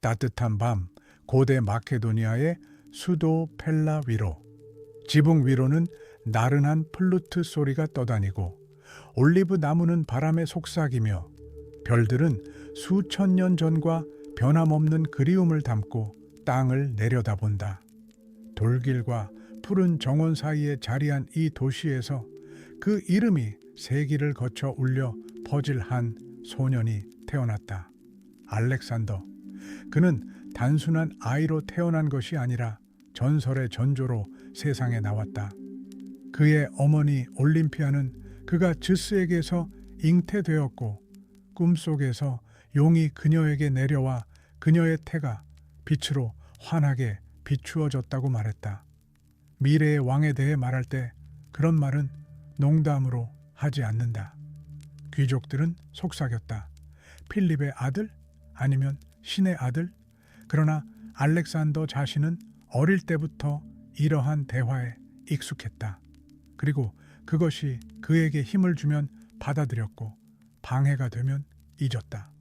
따뜻한 밤, 고대 마케도니아의 수도 펠라 위로, 지붕 위로는 나른한 플루트 소리가 떠다니고 올리브 나무는 바람에 속삭이며 별들은 수천 년 전과 변함없는 그리움을 담고 땅을 내려다본다. 돌길과 푸른 정원 사이에 자리한 이 도시에서 그 이름이 세기를 거쳐 울려 퍼질 한 소년이 태어났다. 알렉산더. 그는 단순한 아이로 태어난 것이 아니라 전설의 전조로 세상에 나왔다. 그의 어머니 올림피아는 그가 즈스에게서 잉태되었고 꿈속에서 용이 그녀에게 내려와 그녀의 태가 빛으로 환하게 비추어졌다고 말했다. 미래의 왕에 대해 말할 때 그런 말은 농담으로 하지 않는다. 귀족들은 속삭였다. 필립의 아들? 아니면 신의 아들? 그러나 알렉산더 자신은 어릴 때부터 이러한 대화에 익숙했다. 그리고 그것이 그에게 힘을 주면 받아들였고 방해가 되면 잊었다.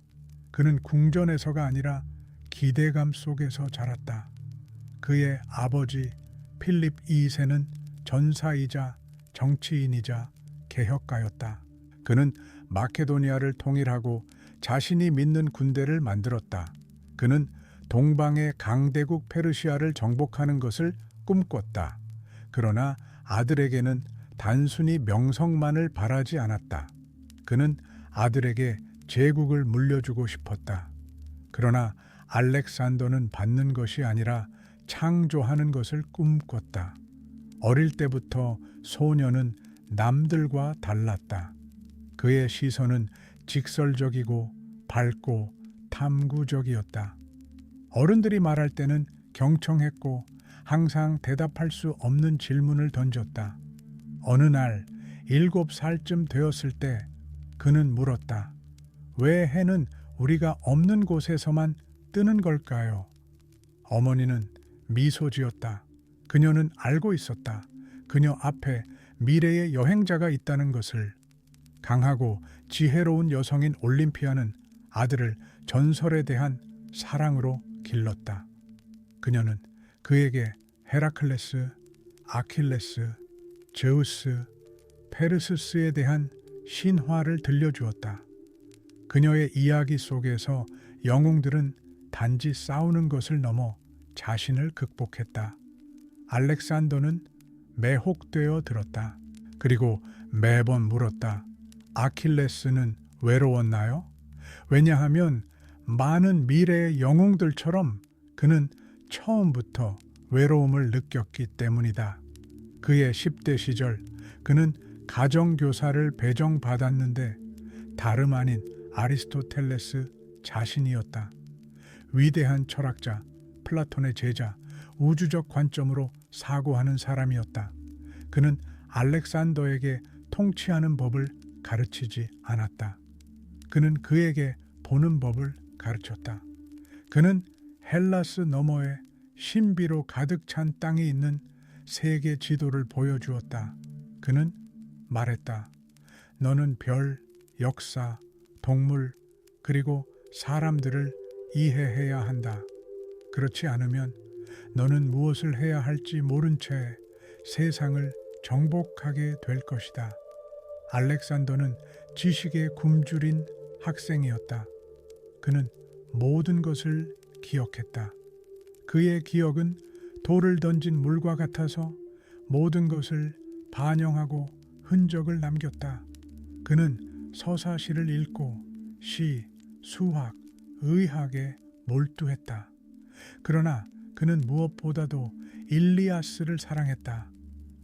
그는 궁전에서가 아니라 기대감 속에서 자랐다. 그의 아버지 필립 2세는 전사이자 정치인이자 개혁가였다. 그는 마케도니아를 통일하고 자신이 믿는 군대를 만들었다. 그는 동방의 강대국 페르시아를 정복하는 것을 꿈꿨다. 그러나 아들에게는 단순히 명성만을 바라지 않았다. 그는 아들에게 제국을 물려주고 싶었다. 그러나 알렉산더는 받는 것이 아니라 창조하는 것을 꿈꿨다. 어릴 때부터 소녀는 남들과 달랐다. 그의 시선은 직설적이고 밝고 탐구적이었다. 어른들이 말할 때는 경청했고 항상 대답할 수 없는 질문을 던졌다. 어느 날 7살쯤 되었을 때 그는 물었다. 왜 해는 우리가 없는 곳에서만 뜨는 걸까요? 어머니는 미소 지었다. 그녀는 알고 있었다. 그녀 앞에 미래의 여행자가 있다는 것을. 강하고 지혜로운 여성인 올림피아는 아들을 전설에 대한 사랑으로 길렀다. 그녀는 그에게 헤라클레스, 아킬레스, 제우스, 페르스스에 대한 신화를 들려주었다. 그녀의 이야기 속에서 영웅들은 단지 싸우는 것을 넘어 자신을 극복했다. 알렉산더는 매혹되어 들었다. 그리고 매번 물었다. 아킬레스는 외로웠나요? 왜냐하면 많은 미래의 영웅들처럼 그는 처음부터 외로움을 느꼈기 때문이다. 그의 10대 시절 그는 가정교사를 배정받았는데 다름 아닌 아리스토텔레스 자신이었다. 위대한 철학자, 플라톤의 제자, 우주적 관점으로 사고하는 사람이었다. 그는 알렉산더에게 통치하는 법을 가르치지 않았다. 그는 그에게 보는 법을 가르쳤다. 그는 헬라스 너머에 신비로 가득 찬 땅이 있는 세계 지도를 보여주었다. 그는 말했다. 너는 별, 역사, 동물, 그리고 사람들을 이해해야 한다. 그렇지 않으면 너는 무엇을 해야 할지 모른 채 세상을 정복하게 될 것이다. 알렉산더는 지식에 굶주린 학생이었다. 그는 모든 것을 기억했다. 그의 기억은 돌을 던진 물과 같아서 모든 것을 반영하고 흔적을 남겼다. 그는 서사시를 읽고 시, 수학, 의학에 몰두했다. 그러나 그는 무엇보다도 일리아스를 사랑했다.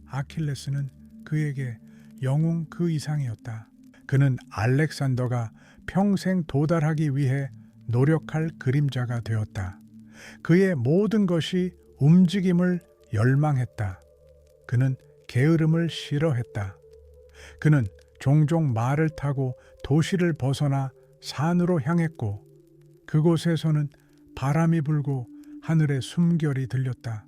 아킬레스는 그에게 영웅 그 이상이었다. 그는 알렉산더가 평생 도달하기 위해 노력할 그림자가 되었다. 그의 모든 것이 움직임을 열망했다. 그는 게으름을 싫어했다. 그는 종종 말을 타고 도시를 벗어나 산으로 향했고 그곳에서는 바람이 불고 하늘에 숨결이 들렸다.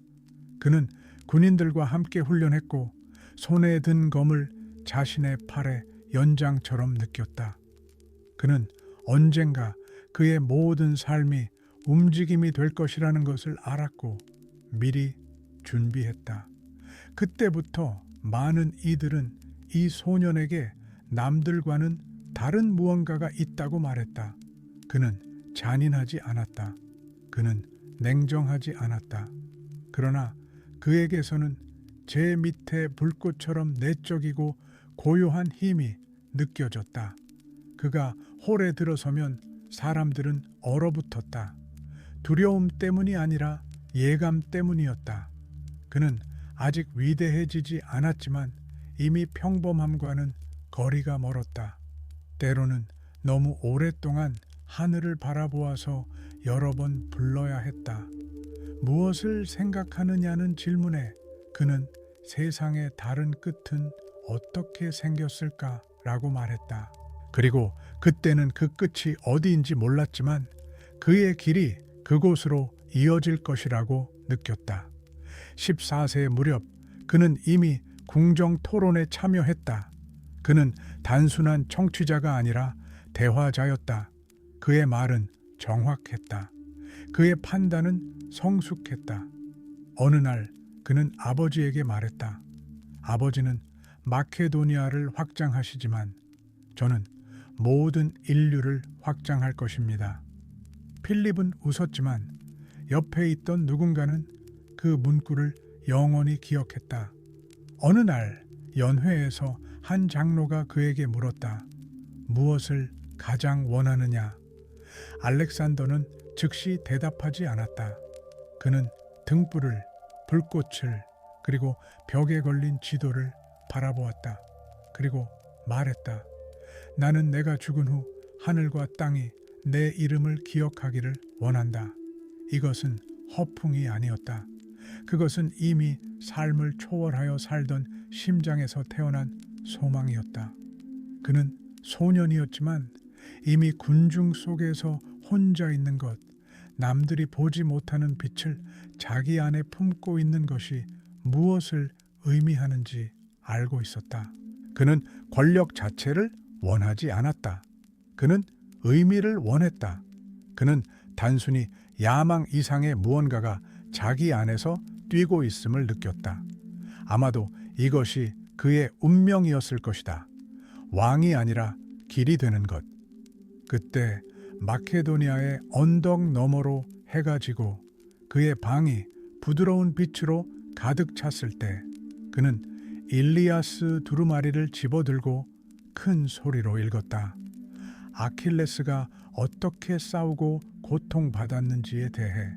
그는 군인들과 함께 훈련했고 손에 든 검을 자신의 팔의 연장처럼 느꼈다. 그는 언젠가 그의 모든 삶이 움직임이 될 것이라는 것을 알았고 미리 준비했다. 그때부터 많은 이들은 이 소년에게 남들과는 다른 무언가가 있다고 말했다. 그는 잔인하지 않았다. 그는 냉정하지 않았다. 그러나 그에게서는 제 밑에 불꽃처럼 내적이고 고요한 힘이 느껴졌다. 그가 홀에 들어서면 사람들은 얼어붙었다. 두려움 때문이 아니라 예감 때문이었다. 그는 아직 위대해지지 않았지만 이미 평범함과는 거리가 멀었다. 때로는 너무 오랫동안 하늘을 바라보아서 여러 번 불러야 했다. 무엇을 생각하느냐는 질문에 그는 세상의 다른 끝은 어떻게 생겼을까라고 말했다. 그리고 그때는 그 끝이 어디인지 몰랐지만 그의 길이 그곳으로 이어질 것이라고 느꼈다. 14세 무렵 그는 이미 궁정 토론에 참여했다. 그는 단순한 청취자가 아니라 대화자였다. 그의 말은 정확했다. 그의 판단은 성숙했다. 어느 날 그는 아버지에게 말했다. 아버지는 마케도니아를 확장하시지만 저는 모든 인류를 확장할 것입니다. 필립은 웃었지만 옆에 있던 누군가는 그 문구를 영원히 기억했다. 어느 날 연회에서 한 장로가 그에게 물었다. 무엇을 가장 원하느냐? 알렉산더는 즉시 대답하지 않았다. 그는 등불을, 불꽃을, 그리고 벽에 걸린 지도를 바라보았다. 그리고 말했다. 나는 내가 죽은 후 하늘과 땅이 내 이름을 기억하기를 원한다. 이것은 허풍이 아니었다. 그것은 이미 삶을 초월하여 살던 심장에서 태어난 소망이었다. 그는 소년이었지만 이미 군중 속에서 혼자 있는 것, 남들이 보지 못하는 빛을 자기 안에 품고 있는 것이 무엇을 의미하는지 알고 있었다. 그는 권력 자체를 원하지 않았다. 그는 의미를 원했다. 그는 단순히 야망 이상의 무언가가 자기 안에서 뛰고 있음을 느꼈다. 아마도 이것이 그의 운명이었을 것이다. 왕이 아니라 길이 되는 것. 그때 마케도니아의 언덕 너머로 해가 지고 그의 방이 부드러운 빛으로 가득 찼을 때 그는 일리아스 두루마리를 집어들고 큰 소리로 읽었다. 아킬레스가 어떻게 싸우고 고통받았는지에 대해,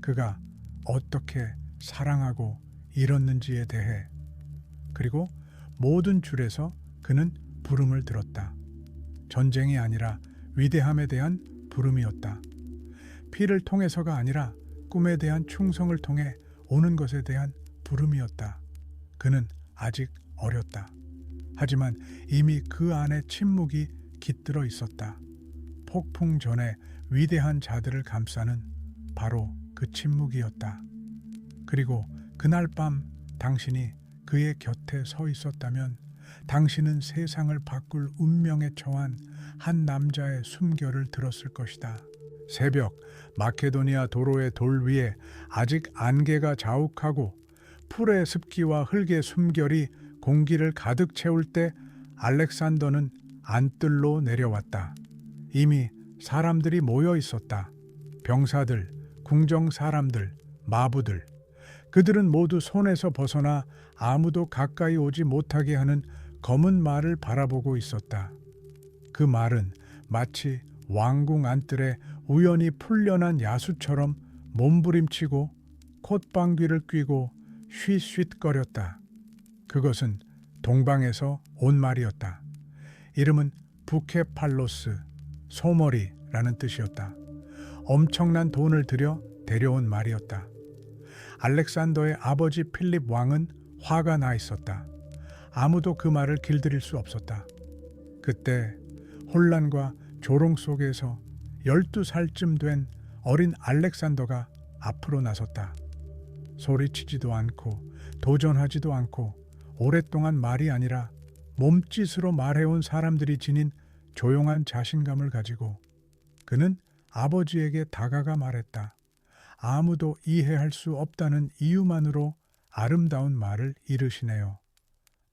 그가 어떻게 사랑하고 잃었는지에 대해, 그리고 모든 줄에서 그는 부름을 들었다. 전쟁이 아니라 위대함에 대한 부름이었다. 피를 통해서가 아니라 꿈에 대한 충성을 통해 오는 것에 대한 부름이었다. 그는 아직 어렸다. 하지만 이미 그 안에 침묵이 깃들어 있었다. 폭풍 전에 위대한 자들을 감싸는 바로 그 침묵이었다. 그리고 그날 밤 당신이 그의 곁에 서 있었다면 당신은 세상을 바꿀 운명에 처한 한 남자의 숨결을 들었을 것이다. 새벽 마케도니아 도로의 돌 위에 아직 안개가 자욱하고 풀의 습기와 흙의 숨결이 공기를 가득 채울 때 알렉산더는 안뜰로 내려왔다. 이미 사람들이 모여 있었다. 병사들, 궁정 사람들, 마부들. 그들은 모두 손에서 벗어나 아무도 가까이 오지 못하게 하는 검은 말을 바라보고 있었다. 그 말은 마치 왕궁 안뜰에 우연히 풀려난 야수처럼 몸부림치고 콧방귀를 뀌고 쉿쉿거렸다. 그것은 동방에서 온 말이었다. 이름은 부케팔로스, 소머리라는 뜻이었다. 엄청난 돈을 들여 데려온 말이었다. 알렉산더의 아버지 필립 왕은 화가 나 있었다. 아무도 그 말을 길들일 수 없었다. 그때 혼란과 조롱 속에서 12살쯤 된 어린 알렉산더가 앞으로 나섰다. 소리치지도 않고 도전하지도 않고 오랫동안 말이 아니라 몸짓으로 말해온 사람들이 지닌 조용한 자신감을 가지고 그는 아버지에게 다가가 말했다. 아무도 이해할 수 없다는 이유만으로 아름다운 말을 이르시네요.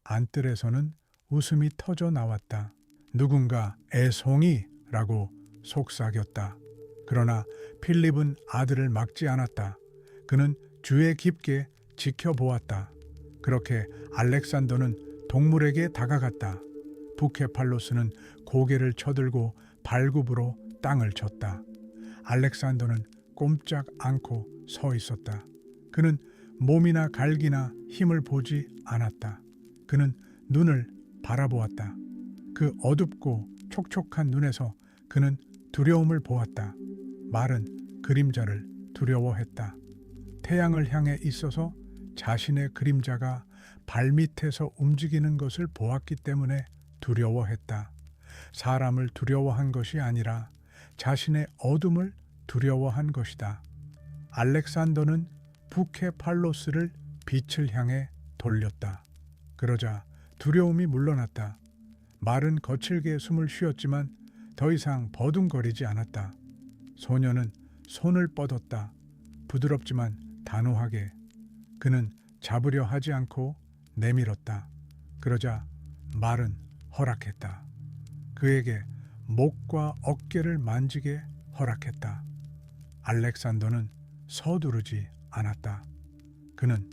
안뜰에서는 웃음이 터져 나왔다. 누군가 애송이라고 속삭였다. 그러나 필립은 아들을 막지 않았다. 그는 주에 깊게 지켜보았다. 그렇게 알렉산더는 동물에게 다가갔다. 부케팔로스는 고개를 쳐들고 발굽으로 땅을 쳤다. 알렉산더는 꼼짝 않고 서 있었다. 그는 몸이나 갈기나 힘을 보지 않았다. 그는 눈을 바라보았다. 그 어둡고 촉촉한 눈에서 그는 두려움을 보았다. 말은 그림자를 두려워했다. 태양을 향해 있어서 자신의 그림자가 발밑에서 움직이는 것을 보았기 때문에 두려워했다. 사람을 두려워한 것이 아니라 자신의 어둠을 두려워한 것이다. 알렉산더는 부케팔로스를 빛을 향해 돌렸다. 그러자 두려움이 물러났다. 말은 거칠게 숨을 쉬었지만 더 이상 버둥거리지 않았다. 소녀는 손을 뻗었다. 부드럽지만 단호하게. 그는 잡으려 하지 않고 내밀었다. 그러자 말은 허락했다. 그에게 목과 어깨를 만지게 허락했다. 알렉산더는 서두르지 않았다. 그는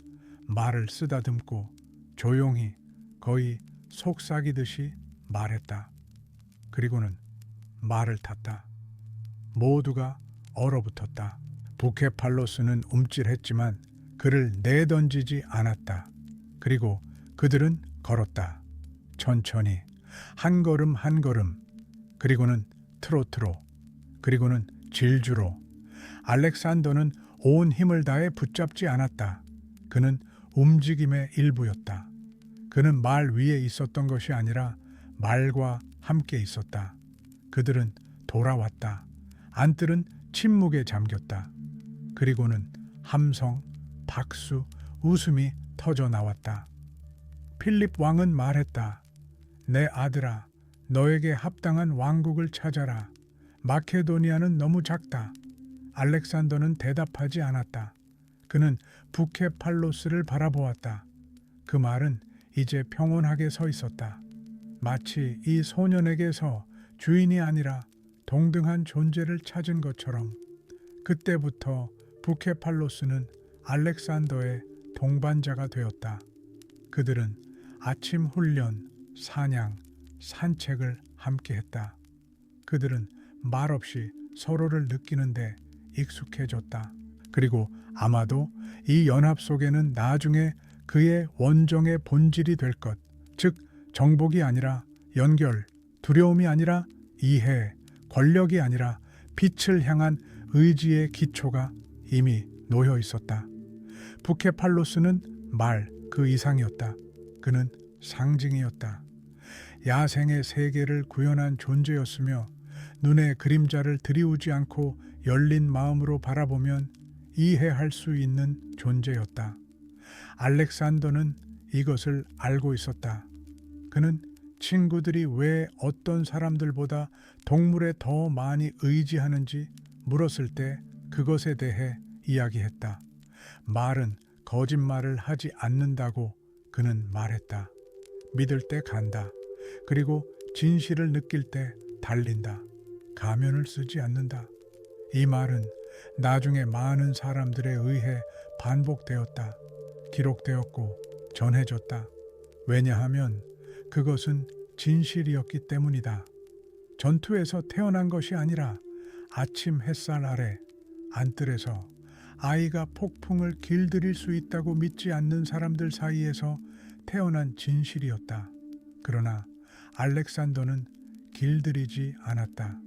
말을 쓰다듬고 조용히 거의 속삭이듯이 말했다. 그리고는 말을 탔다. 모두가 얼어붙었다. 부케팔로스는 움찔했지만 그를 내던지지 않았다. 그리고 그들은 걸었다. 천천히 한 걸음 한 걸음, 그리고는 트로트로, 그리고는 질주로. 알렉산더는 온 힘을 다해 붙잡지 않았다. 그는 움직임의 일부였다. 그는 말 위에 있었던 것이 아니라 말과 함께 있었다. 그들은 돌아왔다. 안뜰은 침묵에 잠겼다. 그리고는 함성, 박수, 웃음이 터져 나왔다. 필립 왕은 말했다. 내 아들아, 너에게 합당한 왕국을 찾아라. 마케도니아는 너무 작다. 알렉산더는 대답하지 않았다. 그는 부케팔로스를 바라보았다. 그 말은 이제 평온하게 서 있었다. 마치 이 소년에게서 주인이 아니라 동등한 존재를 찾은 것처럼. 그때부터 부케팔로스는 알렉산더의 동반자가 되었다. 그들은 아침 훈련, 사냥, 산책을 함께 했다. 그들은 말없이 서로를 느끼는데 익숙해졌다. 그리고 아마도 이 연합 속에는 나중에 그의 원정의 본질이 될 것, 즉 정복이 아니라 연결, 두려움이 아니라 이해, 권력이 아니라 빛을 향한 의지의 기초가 이미 놓여 있었다. 부케팔로스는 말 그 이상이었다. 그는 상징이었다. 야생의 세계를 구현한 존재였으며 눈에 그림자를 들이우지 않고 열린 마음으로 바라보면 이해할 수 있는 존재였다. 알렉산더는 이것을 알고 있었다. 그는 친구들이 왜 어떤 사람들보다 동물에 더 많이 의지하는지 물었을 때 그것에 대해 이야기했다. 말은 거짓말을 하지 않는다고 그는 말했다. 믿을 때 간다. 그리고 진실을 느낄 때 달린다. 가면을 쓰지 않는다. 이 말은 나중에 많은 사람들에 의해 반복되었다. 기록되었고 전해졌다. 왜냐하면 그것은 진실이었기 때문이다. 전투에서 태어난 것이 아니라 아침 햇살 아래 안뜰에서 아이가 폭풍을 길들일 수 있다고 믿지 않는 사람들 사이에서 태어난 진실이었다. 그러나 알렉산더는 길들이지 않았다.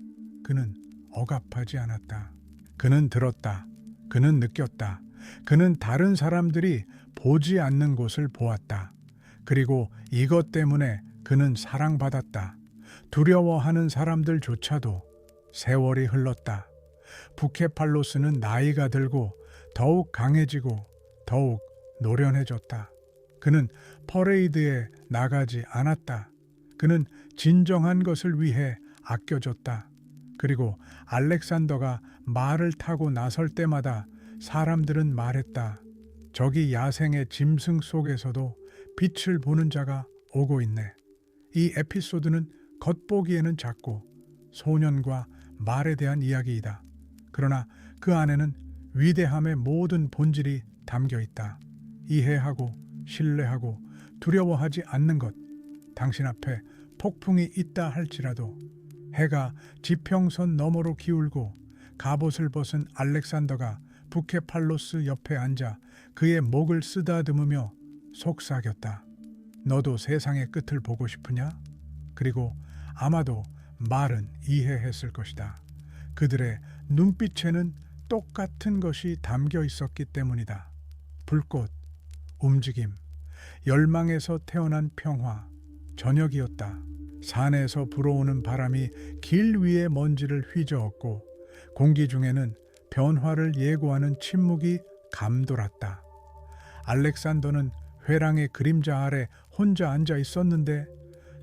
그는 억압하지 않았다. 그는 들었다. 그는 느꼈다. 그는 다른 사람들이 보지 않는 곳을 보았다. 그리고 이것 때문에 그는 사랑받았다. 두려워하는 사람들조차도. 세월이 흘렀다. 부케팔로스는 나이가 들고 더욱 강해지고 더욱 노련해졌다. 그는 퍼레이드에 나가지 않았다. 그는 진정한 것을 위해 아껴졌다. 그리고 알렉산더가 말을 타고 나설 때마다 사람들은 말했다. 저기 야생의 짐승 속에서도 빛을 보는 자가 오고 있네. 이 에피소드는 겉보기에는 작고 소년과 말에 대한 이야기이다. 그러나 그 안에는 위대함의 모든 본질이 담겨 있다. 이해하고 신뢰하고 두려워하지 않는 것. 당신 앞에 폭풍이 있다 할지라도 해가 지평선 너머로 기울고 갑옷을 벗은 알렉산더가 부케팔로스 옆에 앉아 그의 목을 쓰다듬으며 속삭였다. 너도 세상의 끝을 보고 싶으냐? 그리고 아마도 말은 이해했을 것이다. 그들의 눈빛에는 똑같은 것이 담겨 있었기 때문이다. 불꽃, 움직임, 열망에서 태어난 평화, 저녁이었다. 산에서 불어오는 바람이 길 위의 먼지를 휘저었고 공기 중에는 변화를 예고하는 침묵이 감돌았다. 알렉산더는 회랑의 그림자 아래 혼자 앉아 있었는데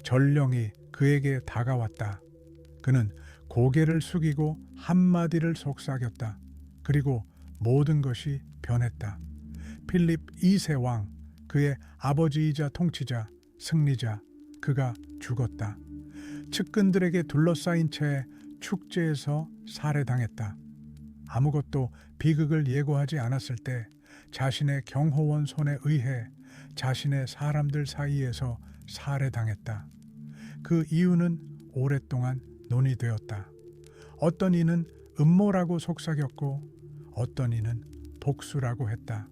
전령이 그에게 다가왔다. 그는 고개를 숙이고 한마디를 속삭였다. 그리고 모든 것이 변했다. 필립 2세 왕, 그의 아버지이자 통치자, 승리자, 그가 죽었다. 측근들에게 둘러싸인 채 축제에서 살해당했다. 아무것도 비극을 예고하지 않았을 때 자신의 경호원 손에 의해 자신의 사람들 사이에서 살해당했다. 그 이유는 오랫동안 논의되었다. 어떤 이는 음모라고 속삭였고 어떤 이는 복수라고 했다.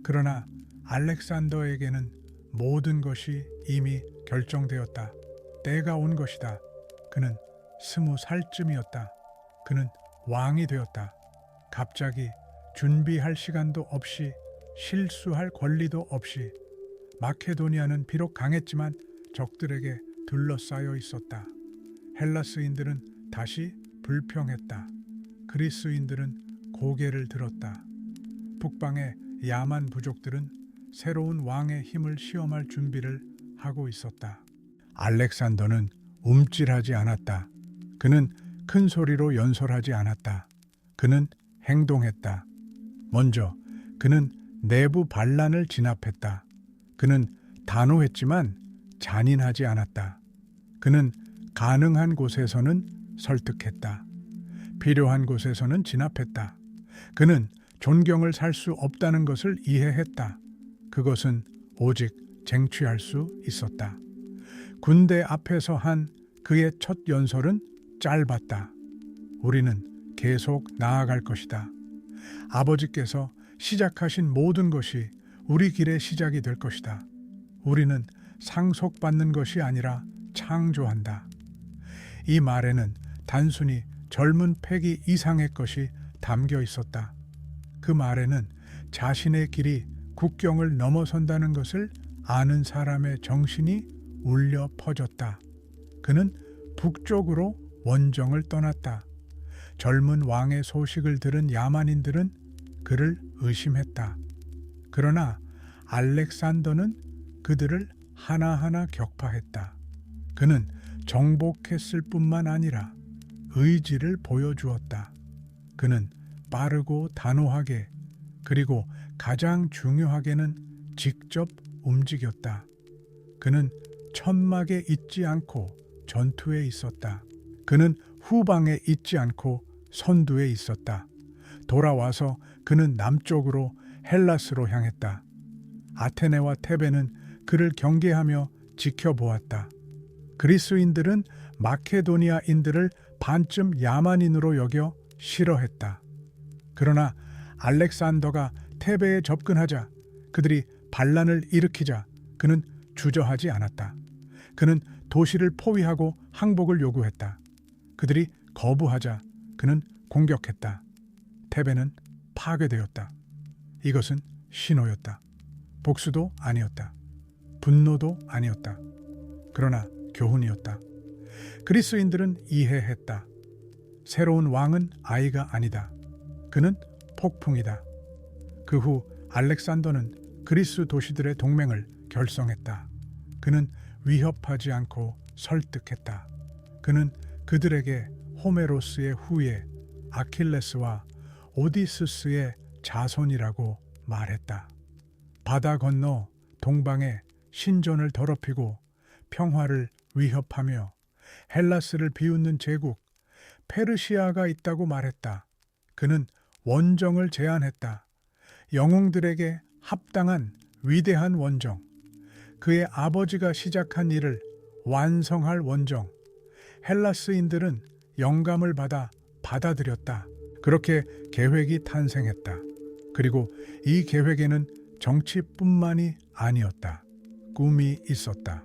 그러나 알렉산더에게는 모든 것이 이미 결정되었다. 때가 온 것이다. 그는 20살쯤이었다. 그는 왕이 되었다. 갑자기 준비할 시간도 없이 실수할 권리도 없이 마케도니아는 비록 강했지만 적들에게 둘러싸여 있었다. 헬라스인들은 다시 불평했다. 그리스인들은 고개를 들었다. 북방의 야만 부족들은 새로운 왕의 힘을 시험할 준비를 하고 있었다. 알렉산더는 움찔하지 않았다. 그는 큰 소리로 연설하지 않았다. 그는 행동했다. 먼저 그는 내부 반란을 진압했다. 그는 단호했지만 잔인하지 않았다. 그는 가능한 곳에서는 설득했다. 필요한 곳에서는 진압했다. 그는 존경을 살 수 없다는 것을 이해했다. 그것은 오직 쟁취할 수 있었다. 군대 앞에서 한 그의 첫 연설은 짧았다. 우리는 계속 나아갈 것이다. 아버지께서 시작하신 모든 것이 우리 길의 시작이 될 것이다. 우리는 상속받는 것이 아니라 창조한다. 이 말에는 단순히 젊은 패기 이상의 것이 담겨 있었다. 그 말에는 자신의 길이 국경을 넘어선다는 것을 아는 사람의 정신이 울려 퍼졌다. 그는 북쪽으로 원정을 떠났다. 젊은 왕의 소식을 들은 야만인들은 그를 의심했다. 그러나 알렉산더는 그들을 하나하나 격파했다. 그는 정복했을 뿐만 아니라 의지를 보여주었다. 그는 빠르고 단호하게 그리고 가장 중요하게는 직접 움직였다. 그는 천막에 있지 않고 전투에 있었다. 그는 후방에 있지 않고 선두에 있었다. 돌아와서 그는 남쪽으로 헬라스로 향했다. 아테네와 테베는 그를 경계하며 지켜보았다. 그리스인들은 마케도니아인들을 반쯤 야만인으로 여겨 싫어했다. 그러나 알렉산더가 테베에 접근하자 그들이 반란을 일으키자 그는 주저하지 않았다. 그는 도시를 포위하고 항복을 요구했다. 그들이 거부하자 그는 공격했다. 테베는 파괴되었다. 이것은 신호였다. 복수도 아니었다. 분노도 아니었다. 그러나 교훈이었다. 그리스인들은 이해했다. 새로운 왕은 아이가 아니다. 그는 폭풍이다. 그 후 알렉산더는 그리스 도시들의 동맹을 결성했다. 그는 위협하지 않고 설득했다. 그는 그들에게 호메로스의 후예 아킬레스와 오디스스의 자손이라고 말했다. 바다 건너 동방에 신전을 더럽히고 평화를 위협하며 헬라스를 비웃는 제국 페르시아가 있다고 말했다. 그는 원정을 제안했다. 영웅들에게 합당한 위대한 원정. 그의 아버지가 시작한 일을 완성할 원정. 헬라스인들은 영감을 받아 받아들였다. 그렇게 계획이 탄생했다. 그리고 이 계획에는 정치뿐만이 아니었다. 꿈이 있었다.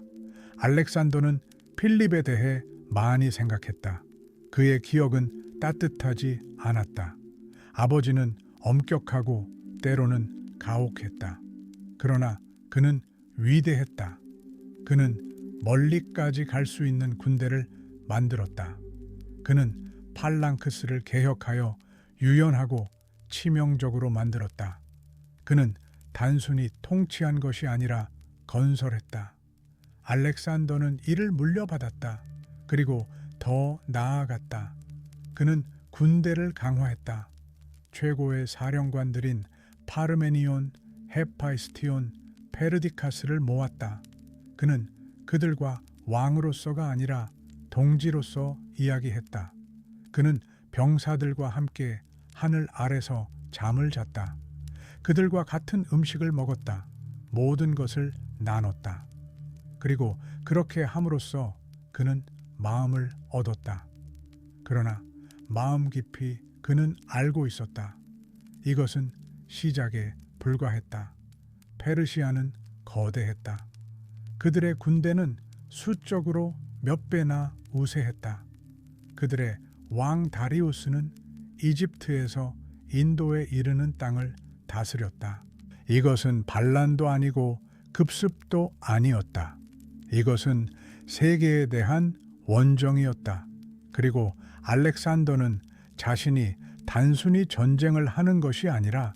알렉산더는 필립에 대해 많이 생각했다. 그의 기억은 따뜻하지 않았다. 아버지는 엄격하고 때로는 가혹했다. 그러나 그는 위대했다. 그는 멀리까지 갈 수 있는 군대를 만들었다. 그는 팔랑크스를 개혁하여 유연하고 치명적으로 만들었다. 그는 단순히 통치한 것이 아니라 건설했다. 알렉산더는 이를 물려받았다. 그리고 더 나아갔다. 그는 군대를 강화했다. 최고의 사령관들인 파르메니온, 헤파이스티온, 페르디카스를 모았다. 그는 그들과 왕으로서가 아니라 동지로서 이야기했다. 그는 병사들과 함께 하늘 아래서 잠을 잤다. 그들과 같은 음식을 먹었다. 모든 것을 나눴다. 그리고 그렇게 함으로써 그는 마음을 얻었다. 그러나 마음 깊이 그는 알고 있었다. 이것은 시작에 불과했다. 페르시아는 거대했다. 그들의 군대는 수적으로 몇 배나 우세했다. 그들의 왕 다리우스는 이집트에서 인도에 이르는 땅을 다스렸다. 이것은 반란도 아니고 급습도 아니었다. 이것은 세계에 대한 원정이었다. 그리고 알렉산더는 자신이 단순히 전쟁을 하는 것이 아니라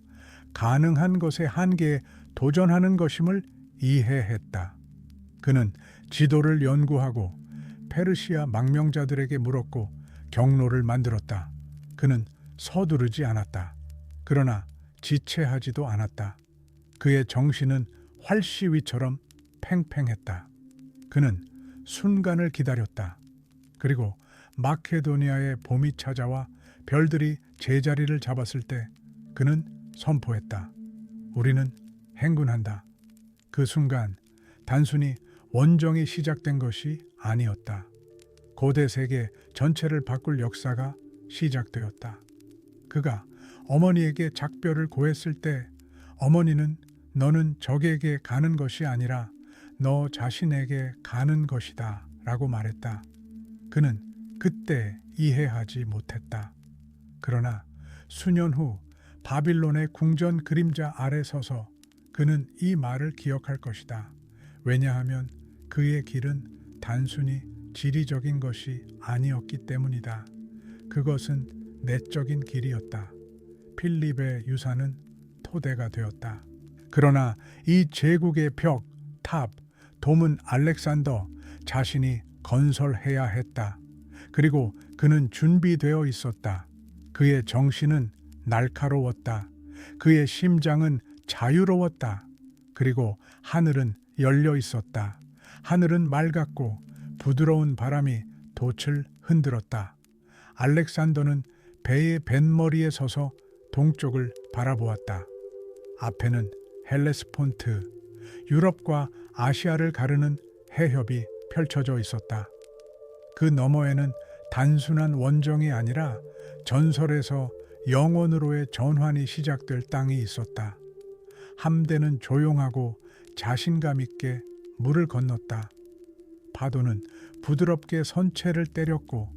가능한 것의 한계에 도전하는 것임을 이해했다. 그는 지도를 연구하고 페르시아 망명자들에게 물었고 경로를 만들었다. 그는 서두르지 않았다. 그러나 지체하지도 않았다. 그의 정신은 활시위처럼 팽팽했다. 그는 순간을 기다렸다. 그리고 마케도니아의 봄이 찾아와 별들이 제자리를 잡았을 때 그는 선포했다. 우리는 행군한다. 그 순간 단순히 원정이 시작된 것이 아니었다. 고대 세계 전체를 바꿀 역사가 시작되었다. 그가 어머니에게 작별을 고했을 때 어머니는 너는 적에게 가는 것이 아니라 너 자신에게 가는 것이다 라고 말했다. 그는 그때 이해하지 못했다. 그러나 수년 후 바빌론의 궁전 그림자 아래 서서 그는 이 말을 기억할 것이다. 왜냐하면 그의 길은 단순히 지리적인 것이 아니었기 때문이다. 그것은 내적인 길이었다. 필립의 유산은 토대가 되었다. 그러나 이 제국의 벽, 탑, 돔은 알렉산더 자신이 건설해야 했다. 그리고 그는 준비되어 있었다. 그의 정신은 날카로웠다. 그의 심장은 자유로웠다. 그리고 하늘은 열려 있었다. 하늘은 맑았고 부드러운 바람이 돛을 흔들었다. 알렉산더는 배의 뱃머리에 서서 동쪽을 바라보았다. 앞에는 헬레스폰트, 유럽과 아시아를 가르는 해협이 펼쳐져 있었다. 그 너머에는 단순한 원정이 아니라 전설에서 영원으로의 전환이 시작될 땅이 있었다. 함대는 조용하고 자신감 있게 물을 건넜다. 파도는 부드럽게 선체를 때렸고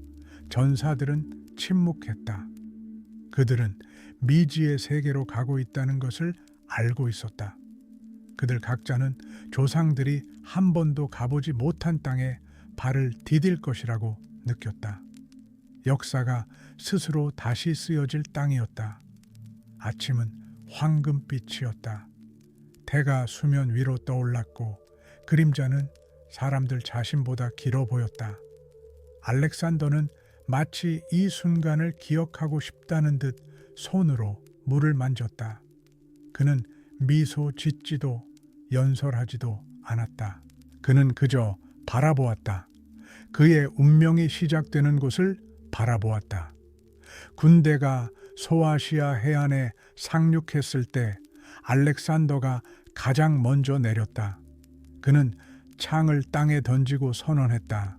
전사들은 침묵했다. 그들은 미지의 세계로 가고 있다는 것을 알고 있었다. 그들 각자는 조상들이 한 번도 가보지 못한 땅에 발을 디딜 것이라고 느꼈다. 역사가 스스로 다시 쓰여질 땅이었다. 아침은 황금빛이었다. 태가 수면 위로 떠올랐고 그림자는 사람들 자신보다 길어 보였다. 알렉산더는 마치 이 순간을 기억하고 싶다는 듯 손으로 물을 만졌다. 그는 미소 짓지도 연설하지도 않았다. 그는 그저 바라보았다. 그의 운명이 시작되는 곳을 바라보았다. 군대가 소아시아 해안에 상륙했을 때 알렉산더가 가장 먼저 내렸다. 그는 창을 땅에 던지고 선언했다.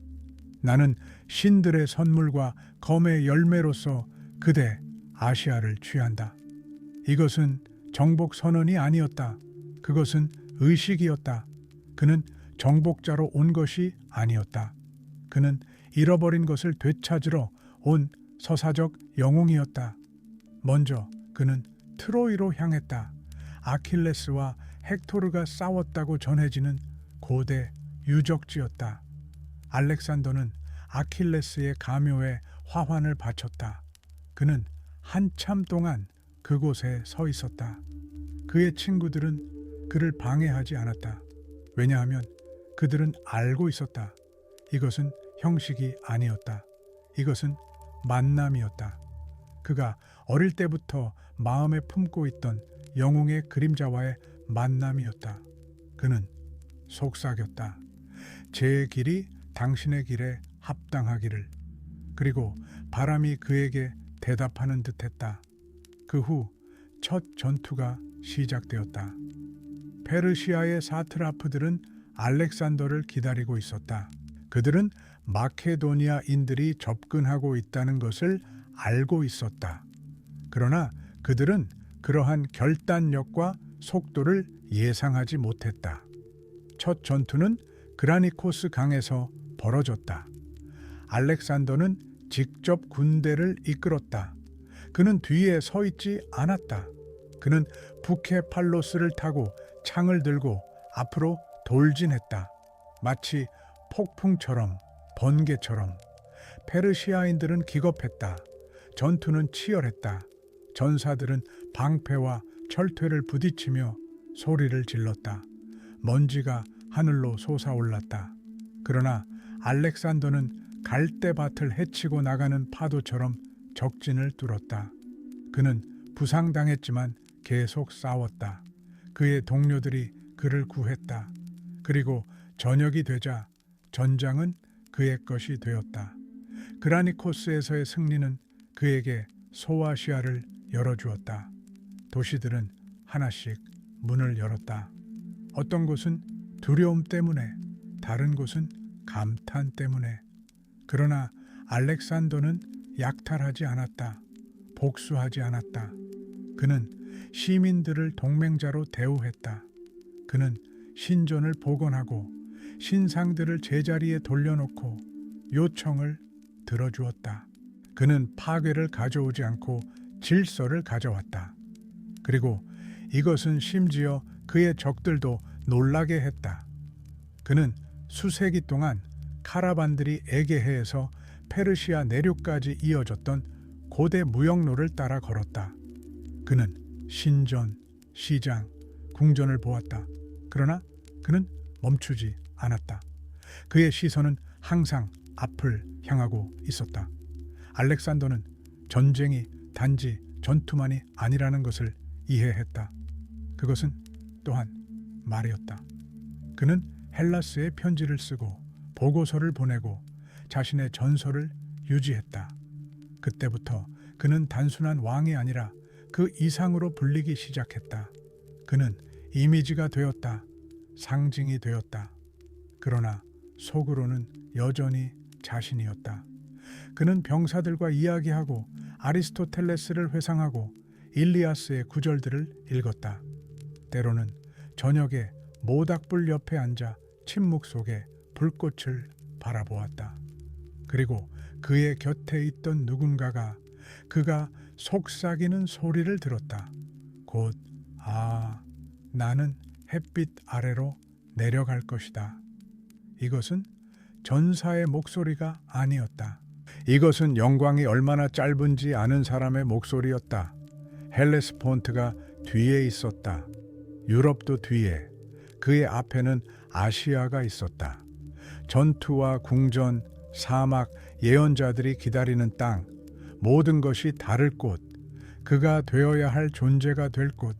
나는 신들의 선물과 검의 열매로서 그대 아시아를 취한다. 이것은 정복 선언이 아니었다. 그것은 의식이었다. 그는 정복자로 온 것이 아니었다. 그는 잃어버린 것을 되찾으러 온 서사적 영웅이었다. 먼저 그는 트로이로 향했다. 아킬레스와 헥토르가 싸웠다고 전해지는 고대 유적지였다. 알렉산더는 아킬레스의 가묘에 화환을 바쳤다. 그는 한참 동안 그곳에 서 있었다. 그의 친구들은 그를 방해하지 않았다. 왜냐하면 그들은 알고 있었다. 이것은 형식이 아니었다. 이것은 만남이었다. 그가 어릴 때부터 마음에 품고 있던 영웅의 그림자와의 만남이었다. 그는 속삭였다. 제 길이 당신의 길에 합당하기를. 그리고 바람이 그에게 대답하는 듯했다. 그 후 첫 전투가 시작되었다. 페르시아의 사트라프들은 알렉산더를 기다리고 있었다. 그들은 마케도니아인들이 접근하고 있다는 것을 알고 있었다. 그러나 그들은 그러한 결단력과 속도를 예상하지 못했다. 첫 전투는 그라니코스 강에서 벌어졌다. 알렉산더는 직접 군대를 이끌었다. 그는 뒤에 서 있지 않았다. 그는 부케팔로스를 타고 창을 들고 앞으로 돌진했다. 마치 폭풍처럼, 번개처럼. 페르시아인들은 기겁했다. 전투는 치열했다. 전사들은 방패와 철퇴를 부딪히며 소리를 질렀다. 먼지가 하늘로 솟아올랐다. 그러나 알렉산더는 갈대밭을 헤치고 나가는 파도처럼 적진을 뚫었다. 그는 부상당했지만 계속 싸웠다. 그의 동료들이 그를 구했다. 그리고 저녁이 되자 전장은 그의 것이 되었다. 그라니코스에서의 승리는 그에게 소아시아를 열어주었다. 도시들은 하나씩 문을 열었다. 어떤 곳은 두려움 때문에, 다른 곳은 감탄 때문에. 그러나 알렉산더는 약탈하지 않았다. 복수하지 않았다. 그는 시민들을 동맹자로 대우했다. 그는 신전을 복원하고 신상들을 제자리에 돌려놓고 요청을 들어주었다. 그는 파괴를 가져오지 않고 질서를 가져왔다. 그리고 이것은 심지어 그의 적들도 놀라게 했다. 그는 수세기 동안 카라반들이 에게해에서 페르시아 내륙까지 이어졌던 고대 무역로를 따라 걸었다. 그는 신전, 시장, 궁전을 보았다. 그러나 그는 멈추지 않았다. 그의 시선은 항상 앞을 향하고 있었다. 알렉산더는 전쟁이 단지 전투만이 아니라는 것을 이해했다. 그것은 또한 말이었다. 그는 헬라스에 편지를 쓰고 보고서를 보내고 자신의 전설을 유지했다. 그때부터 그는 단순한 왕이 아니라 그 이상으로 불리기 시작했다. 그는 이미지가 되었다. 상징이 되었다. 그러나 속으로는 여전히 자신이었다. 그는 병사들과 이야기하고 아리스토텔레스를 회상하고 일리아스의 구절들을 읽었다. 때로는 저녁에 모닥불 옆에 앉아 침묵 속에 불꽃을 바라보았다. 그리고 그의 곁에 있던 누군가가 그가 속삭이는 소리를 들었다. 곧 나는 햇빛 아래로 내려갈 것이다. 이것은 전사의 목소리가 아니었다. 이것은 영광이 얼마나 짧은지 아는 사람의 목소리였다. 헬레스폰트가 뒤에 있었다. 유럽도 뒤에. 그의 앞에는 아시아가 있었다. 전투와 궁전, 사막, 예언자들이 기다리는 땅, 모든 것이 다를 곳, 그가 되어야 할 존재가 될 곳,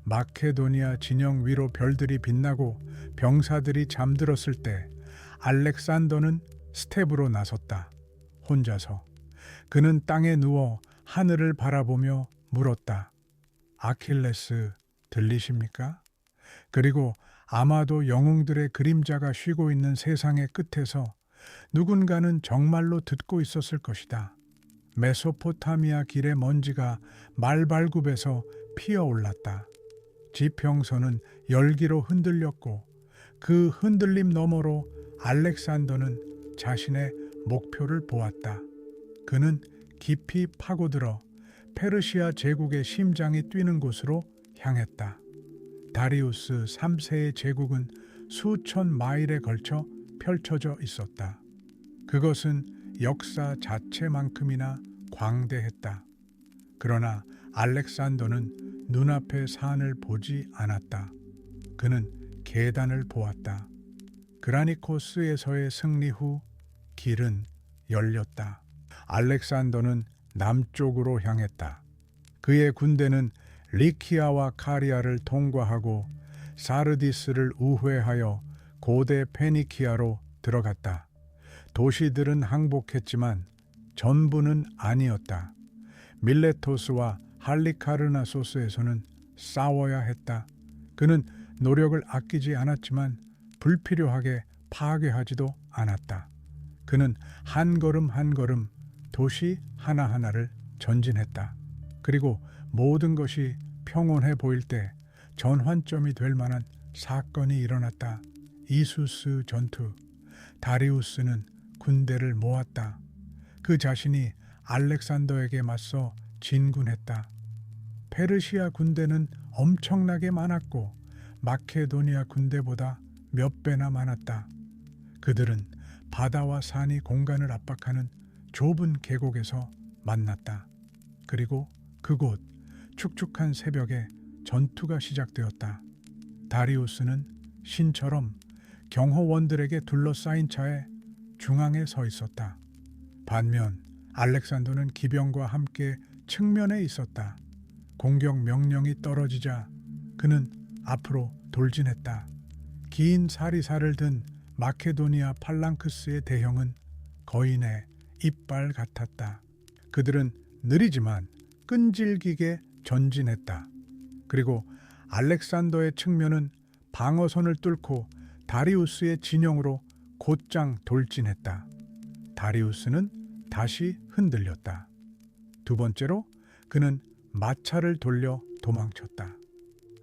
마케도니아 진영 위로 별들이 빛나고 병사들이 잠들었을 때 알렉산더는 스텝으로 나섰다. 혼자서. 그는 땅에 누워 하늘을 바라보며 물었다. 아킬레스 들리십니까? 그리고 아마도 영웅들의 그림자가 쉬고 있는 세상의 끝에서 누군가는 정말로 듣고 있었을 것이다. 메소포타미아 길의 먼지가 말발굽에서 피어올랐다. 지평선은 열기로 흔들렸고 그 흔들림 너머로 알렉산더는 자신의 목표를 보았다. 그는 깊이 파고들어 페르시아 제국의 심장이 뛰는 곳으로 향했다. 다리우스 3세의 제국은 수천 마일에 걸쳐 펼쳐져 있었다. 그것은 역사 자체만큼이나 광대했다. 그러나 알렉산더는 눈앞의 산을 보지 않았다. 그는 계단을 보았다. 그라니코스에서의 승리 후 길은 열렸다. 알렉산더는 남쪽으로 향했다. 그의 군대는 리키아와 카리아를 통과하고 사르디스를 우회하여 고대 페니키아로 들어갔다. 도시들은 항복했지만 전부는 아니었다. 밀레토스와 할리카르나소스에서는 싸워야 했다. 그는 노력을 아끼지 않았지만 불필요하게 파괴하지도 않았다. 그는 한 걸음 한 걸음 도시 하나하나를 전진했다. 그리고 모든 것이 평온해 보일 때 전환점이 될 만한 사건이 일어났다. 이수스 전투. 다리우스는 군대를 모았다. 그 자신이 알렉산더에게 맞서 진군했다. 페르시아 군대는 엄청나게 많았고 마케도니아 군대보다 몇 배나 많았다. 그들은 바다와 산이 공간을 압박하는 좁은 계곡에서 만났다. 그리고 그곳 축축한 새벽에 전투가 시작되었다. 다리우스는 신처럼 경호원들에게 둘러싸인 차에 중앙에 서 있었다. 반면 알렉산더는 기병과 함께 측면에 있었다. 공격 명령이 떨어지자 그는 앞으로 돌진했다. 긴 사리사를 든 마케도니아 팔랑크스의 대형은 거인의 이빨 같았다. 그들은 느리지만 끈질기게 전진했다. 그리고 알렉산더의 측면은 방어선을 뚫고 다리우스의 진영으로 곧장 돌진했다. 다리우스는 다시 흔들렸다. 두 번째로 그는 마차를 돌려 도망쳤다.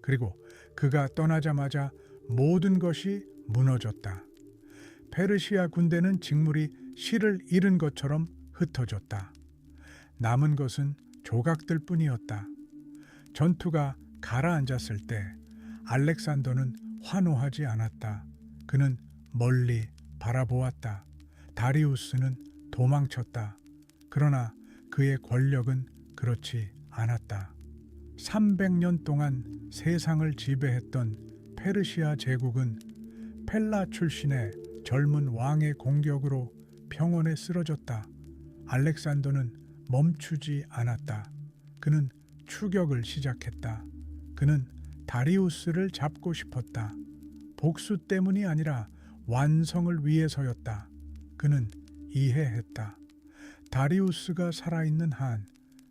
그리고 그가 떠나자마자 모든 것이 무너졌다. 페르시아 군대는 직물이 실을 잃은 것처럼 흩어졌다. 남은 것은 조각들 뿐이었다. 전투가 가라앉았을 때 알렉산더는 환호하지 않았다. 그는 멀리 바라보았다. 다리우스는 도망쳤다. 그러나 그의 권력은 그렇지 않았다. 300년 동안 세상을 지배했던 페르시아 제국은 펠라 출신의 젊은 왕의 공격으로 평온에 쓰러졌다. 알렉산더는 멈추지 않았다. 그는 추격을 시작했다. 그는 다리우스를 잡고 싶었다. 복수 때문이 아니라 완성을 위해서였다. 그는 이해했다. 다리우스가 살아있는 한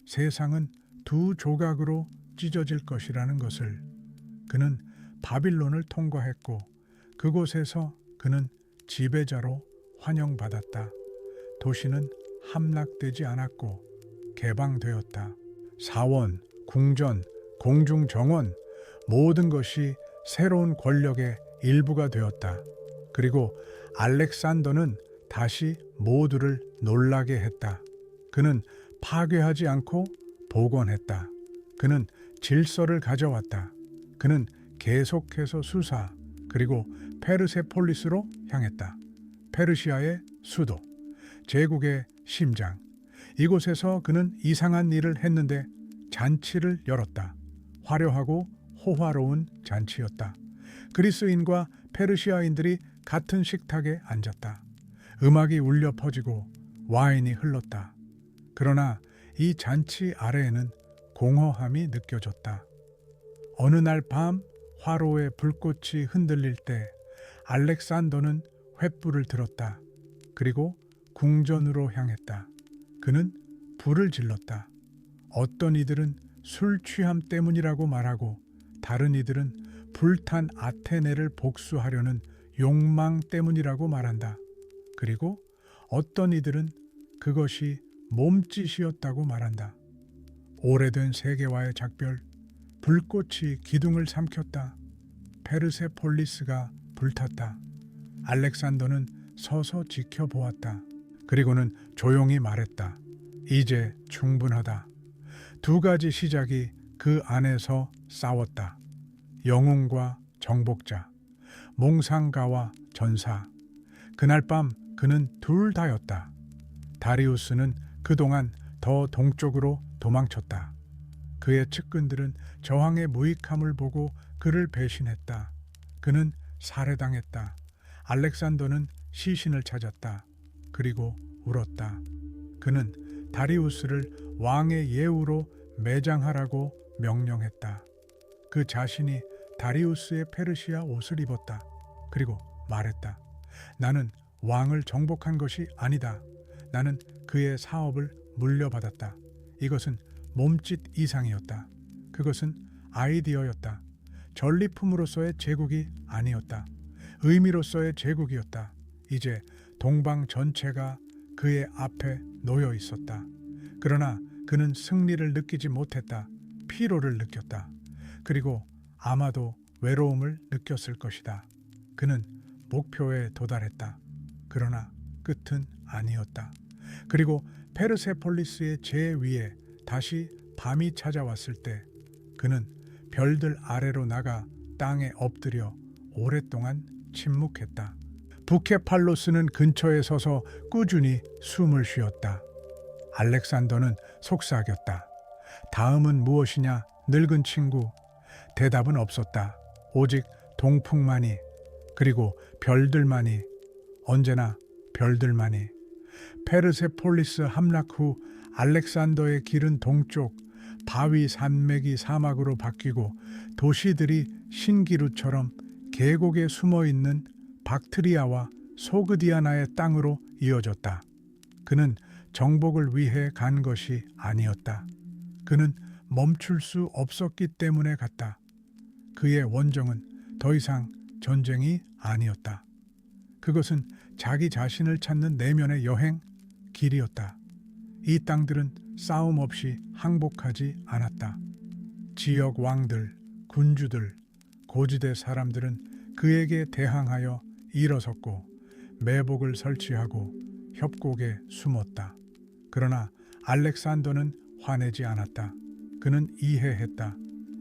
세상은 두 조각으로 찢어질 것이라는 것을. 그는 바빌론을 통과했고 그곳에서 그는 지배자로 환영받았다. 도시는 함락되지 않았고 개방되었다. 사원, 궁전, 공중정원 모든 것이 새로운 권력의 일부가 되었다. 그리고 알렉산더는 다시 모두를 놀라게 했다. 그는 파괴하지 않고 복원했다. 그는 질서를 가져왔다. 그는 계속해서 수사 그리고 페르세폴리스로 향했다. 페르시아의 수도, 제국의 심장. 이곳에서 그는 이상한 일을 했는데 잔치를 열었다. 화려하고 호화로운 잔치였다. 그리스인과 페르시아인들이 같은 식탁에 앉았다. 음악이 울려 퍼지고 와인이 흘렀다. 그러나 이 잔치 아래에는 공허함이 느껴졌다. 어느 날 밤 화로의 불꽃이 흔들릴 때 알렉산더는 횃불을 들었다. 그리고 궁전으로 향했다. 그는 불을 질렀다. 어떤 이들은 술 취함 때문이라고 말하고 다른 이들은 불탄 아테네를 복수하려는 욕망 때문이라고 말한다. 그리고 어떤 이들은 그것이 몸짓이었다고 말한다. 오래된 세계와의 작별, 불꽃이 기둥을 삼켰다. 페르세폴리스가 불탔다. 알렉산더는 서서 지켜보았다. 그리고는 조용히 말했다. 이제 충분하다. 두 가지 시작이 그 안에서 싸웠다. 영웅과 정복자, 몽상가와 전사. 그날 밤 그는 둘 다였다. 다리우스는 그동안 더 동쪽으로 도망쳤다. 그의 측근들은 저항의 무익함을 보고 그를 배신했다. 그는 살해당했다. 알렉산더는 시신을 찾았다. 그리고 울었다. 그는 다리우스를 왕의 예우로 매장하라고 명령했다. 그 자신이 다리우스의 페르시아 옷을 입었다. 그리고 말했다. 나는 왕을 정복한 것이 아니다. 나는 그의 사업을 물려받았다. 이것은 몸짓 이상이었다. 그것은 아이디어였다. 전리품으로서의 제국이 아니었다. 의미로서의 제국이었다. 이제 동방 전체가 그의 앞에 놓여 있었다. 그러나 그는 승리를 느끼지 못했다. 피로를 느꼈다. 그리고 아마도 외로움을 느꼈을 것이다. 그는 목표에 도달했다. 그러나 끝은 아니었다. 그리고 페르세폴리스의 제위에 다시 밤이 찾아왔을 때 그는 별들 아래로 나가 땅에 엎드려 오랫동안 침묵했다. 부케팔로스는 근처에 서서 꾸준히 숨을 쉬었다. 알렉산더는 속삭였다. 다음은 무엇이냐, 늙은 친구. 대답은 없었다. 오직 동풍만이, 그리고 별들만이, 언제나 별들만이. 페르세폴리스 함락 후 알렉산더의 길은 동쪽, 바위 산맥이 사막으로 바뀌고 도시들이 신기루처럼 계곡에 숨어있는 박트리아와 소그디아나의 땅으로 이어졌다. 그는 정복을 위해 간 것이 아니었다. 그는 멈출 수 없었기 때문에 갔다. 그의 원정은 더 이상 전쟁이 아니었다. 그것은 자기 자신을 찾는 내면의 여행, 길이었다. 이 땅들은 싸움 없이 항복하지 않았다. 지역 왕들, 군주들, 고지대 사람들은 그에게 대항하여 일어섰고 매복을 설치하고 협곡에 숨었다. 그러나 알렉산더는 화내지 않았다. 그는 이해했다.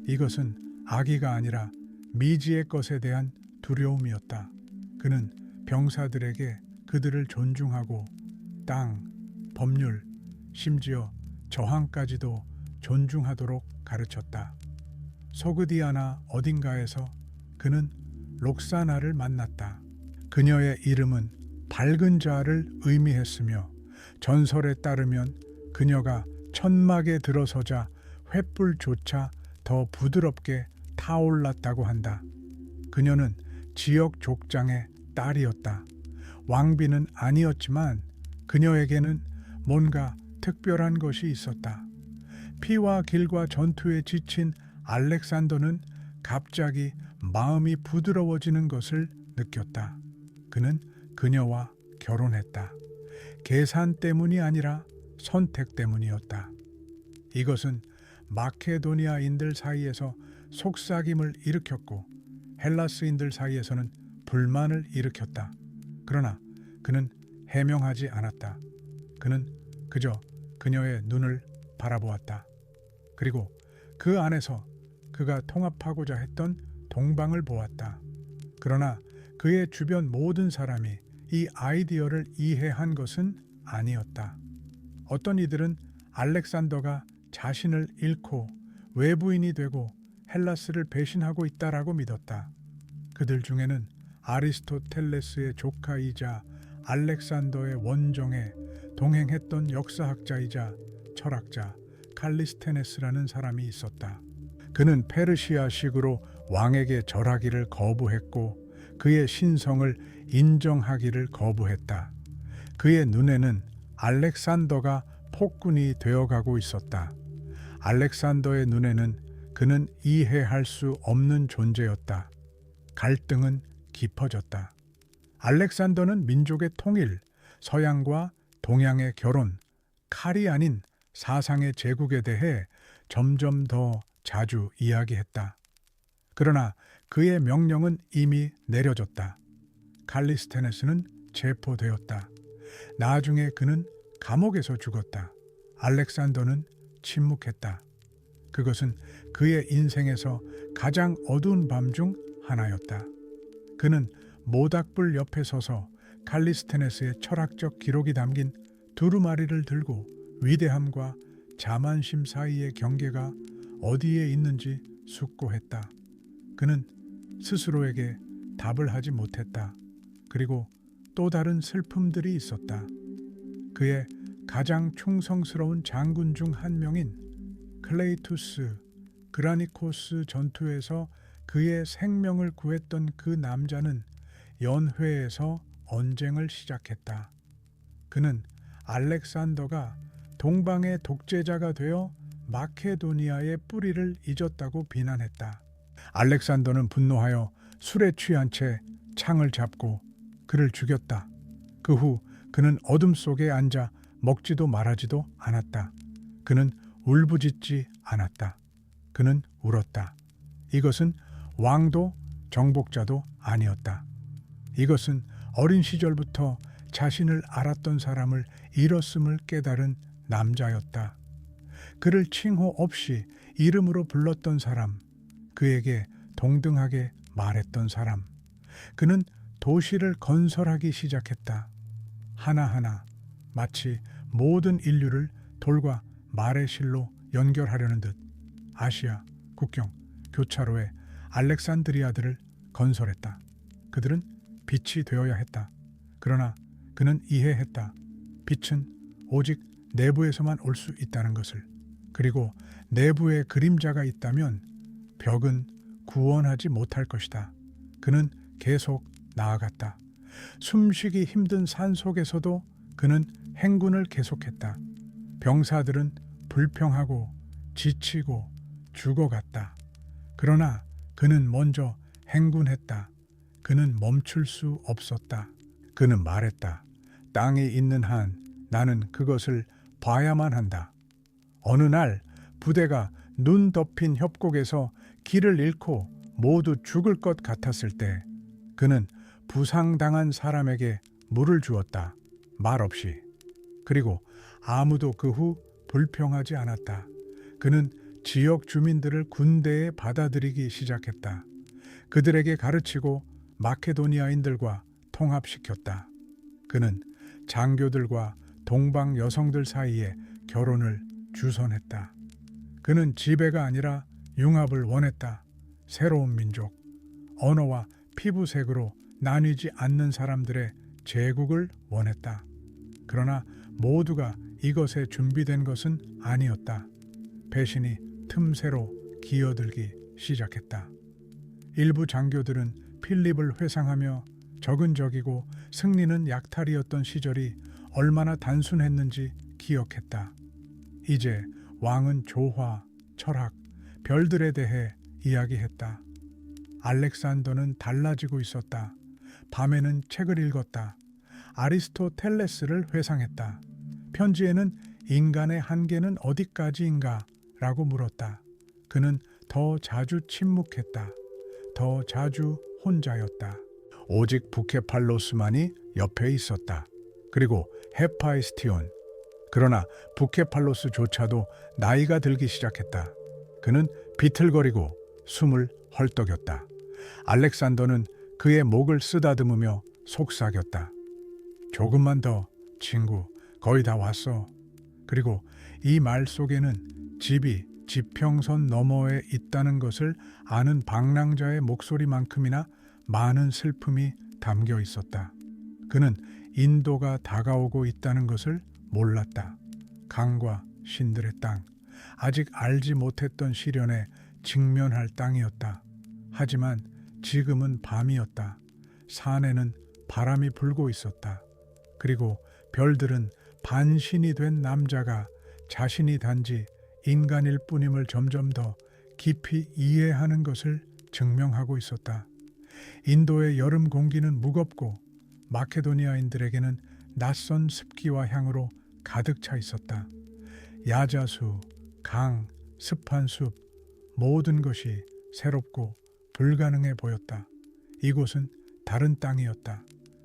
이것은 악의가 아니라 미지의 것에 대한 두려움이었다. 그는 병사들에게 그들을 존중하고 땅, 법률, 심지어 저항까지도 존중하도록 가르쳤다. 소그디아나 어딘가에서 그는 록사나를 만났다. 그녀의 이름은 밝은 자를 의미했으며 전설에 따르면 그녀가 천막에 들어서자 횃불조차 더 부드럽게 타올랐다고 한다. 그녀는 지역 족장의 딸이었다. 왕비는 아니었지만 그녀에게는 뭔가 특별한 것이 있었다. 피와 길과 전투에 지친 알렉산더는 갑자기 마음이 부드러워지는 것을 느꼈다. 그는 그녀와 결혼했다. 계산 때문이 아니라 선택 때문이었다. 이것은 마케도니아인들 사이에서 속삭임을 일으켰고 헬라스인들 사이에서는 불만을 일으켰다. 그러나 그는 해명하지 않았다. 그는 그저 그녀의 눈을 바라보았다. 그리고 그 안에서 그가 통합하고자 했던 동방을 보았다. 그러나 그의 주변 모든 사람이 이 아이디어를 이해한 것은 아니었다. 어떤 이들은 알렉산더가 자신을 잃고 외부인이 되고 헬라스를 배신하고 있다라고 믿었다. 그들 중에는 아리스토텔레스의 조카이자 알렉산더의 원정에 동행했던 역사학자이자 철학자 칼리스테네스라는 사람이 있었다. 그는 페르시아식으로 왕에게 절하기를 거부했고 그의 신성을 인정하기를 거부했다. 그의 눈에는 알렉산더가 폭군이 되어가고 있었다. 알렉산더의 눈에는 그는 이해할 수 없는 존재였다. 갈등은 깊어졌다. 알렉산더는 민족의 통일, 서양과 동양의 결혼, 칼이 아닌 사상의 제국에 대해 점점 더 자주 이야기했다. 그러나 그의 명령은 이미 내려졌다. 칼리스테네스는 체포되었다. 나중에 그는 감옥에서 죽었다. 알렉산더는 침묵했다. 그것은 그의 인생에서 가장 어두운 밤 중 하나였다. 그는 모닥불 옆에 서서 칼리스테네스의 철학적 기록이 담긴 두루마리를 들고 위대함과 자만심 사이의 경계가 어디에 있는지 숙고했다. 그는 스스로에게 답을 하지 못했다. 그리고 또 다른 슬픔들이 있었다. 그의 가장 충성스러운 장군 중 한 명인 클레이투스 그라니코스 전투에서 그의 생명을 구했던 그 남자는 연회에서 언쟁을 시작했다. 그는 알렉산더가 동방의 독재자가 되어 마케도니아의 뿌리를 잊었다고 비난했다. 알렉산더는 분노하여 술에 취한 채 창을 잡고 그를 죽였다. 그 후 그는 어둠 속에 앉아 먹지도 말하지도 않았다. 그는 울부짖지 않았다. 그는 울었다. 이것은 왕도 정복자도 아니었다. 이것은 어린 시절부터 자신을 알았던 사람을 잃었음을 깨달은 남자였다. 그를 칭호 없이 이름으로 불렀던 사람, 그에게 동등하게 말했던 사람. 그는 도시를 건설하기 시작했다. 하나하나 마치 모든 인류를 돌과 말의 실로 연결하려는 듯 아시아 국경 교차로에 알렉산드리아들을 건설했다. 그들은 빛이 되어야 했다. 그러나 그는 이해했다. 빛은 오직 내부에서만 올 수 있다는 것을. 그리고 내부에 그림자가 있다면 벽은 구원하지 못할 것이다. 그는 계속 나아갔다. 숨쉬기 힘든 산 속에서도 그는 행군을 계속했다. 병사들은 불평하고 지치고 죽어갔다. 그러나 그는 먼저 행군했다. 그는 멈출 수 없었다. 그는 말했다. 땅에 있는 한 나는 그것을 봐야만 한다. 어느 날 부대가 눈 덮인 협곡에서 길을 잃고 모두 죽을 것 같았을 때 그는 부상당한 사람에게 물을 주었다. 말없이. 그리고 아무도 그 후 불평하지 않았다. 그는 지역 주민들을 군대에 받아들이기 시작했다. 그들에게 가르치고 마케도니아인들과 통합시켰다. 그는 장교들과 동방 여성들 사이에 결혼을 주선했다. 그는 지배가 아니라 융합을 원했다. 새로운 민족, 언어와 피부색으로 나뉘지 않는 사람들의 제국을 원했다. 그러나 모두가 이것에 준비된 것은 아니었다. 배신이 틈새로 기어들기 시작했다. 일부 장교들은 필립을 회상하며 적은적이고 승리는 약탈이었던 시절이 얼마나 단순했는지 기억했다. 이제 왕은 조화, 철학, 별들에 대해 이야기했다. 알렉산더는 달라지고 있었다. 밤에는 책을 읽었다. 아리스토텔레스를 회상했다. 편지에는 인간의 한계는 어디까지인가? 라고 물었다. 그는 더 자주 침묵했다. 더 자주 혼자였다. 오직 부케팔로스만이 옆에 있었다. 그리고 헤파이스티온. 그러나 부케팔로스조차도 나이가 들기 시작했다. 그는 비틀거리고 숨을 헐떡였다. 알렉산더는 그의 목을 쓰다듬으며 속삭였다. 조금만 더, 친구. 거의 다 왔어. 그리고 이 말 속에는 집이 지평선 너머에 있다는 것을 아는 방랑자의 목소리만큼이나 많은 슬픔이 담겨 있었다. 그는 인도가 다가오고 있다는 것을 몰랐다. 강과 신들의 땅, 아직 알지 못했던 시련에 직면할 땅이었다. 하지만 지금은 밤이었다. 산에는 바람이 불고 있었다. 그리고 별들은 반신이 된 남자가 자신이 단지 인간일 뿐임을 점점 더 깊이 이해하는 것을 증명하고 있었다. 인도의 여름 공기는 무겁고 마케도니아인들에게는 낯선 습기와 향으로 가득 차 있었다. 야자수, 강, 습한 숲, 모든 것이 새롭고 불가능해 보였다. 이곳은 다른 땅이었다.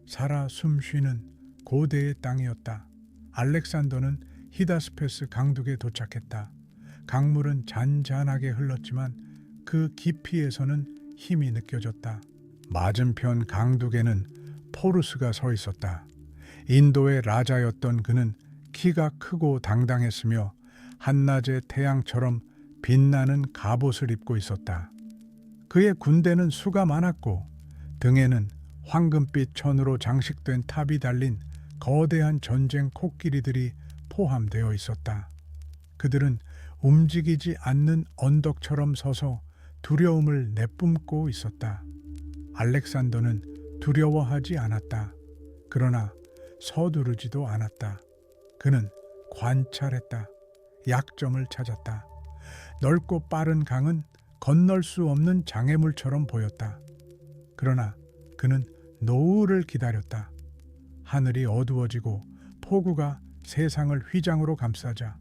살아 숨쉬는 고대의 땅이었다. 알렉산더는 히다스페스 강둑에 도착했다. 강물은 잔잔하게 흘렀지만 그 깊이에서는 힘이 느껴졌다. 맞은편 강둑에는 포르스가 서 있었다. 인도의 라자였던 그는 키가 크고 당당했으며 한낮의 태양처럼 빛나는 갑옷을 입고 있었다. 그의 군대는 수가 많았고 등에는 황금빛 천으로 장식된 탑이 달린 거대한 전쟁 코끼리들이 포함되어 있었다. 그들은 움직이지 않는 언덕처럼 서서 두려움을 내뿜고 있었다. 알렉산더는 두려워하지 않았다. 그러나 서두르지도 않았다. 그는 관찰했다. 약점을 찾았다. 넓고 빠른 강은 건널 수 없는 장애물처럼 보였다. 그러나 그는 노을을 기다렸다. 하늘이 어두워지고 폭우가 세상을 휘장으로 감싸자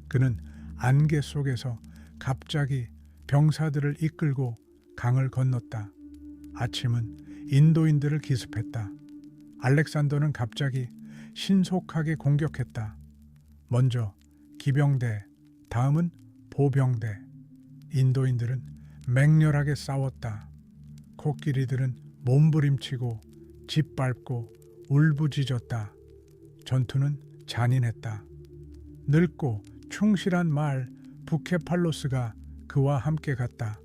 그는 안개 속에서 갑자기 병사들을 이끌고 강을 건넜다. 아침은 인도인들을 기습했다. 알렉산더는 갑자기 신속하게 공격했다. 먼저 기병대, 다음은 보병대. 인도인들은 맹렬하게 싸웠다. 코끼리들은 몸부림치고 짓밟고 울부짖었다. 전투는 잔인했다. 늙고 충실한 말 부케팔로스가 그와 함께 갔다.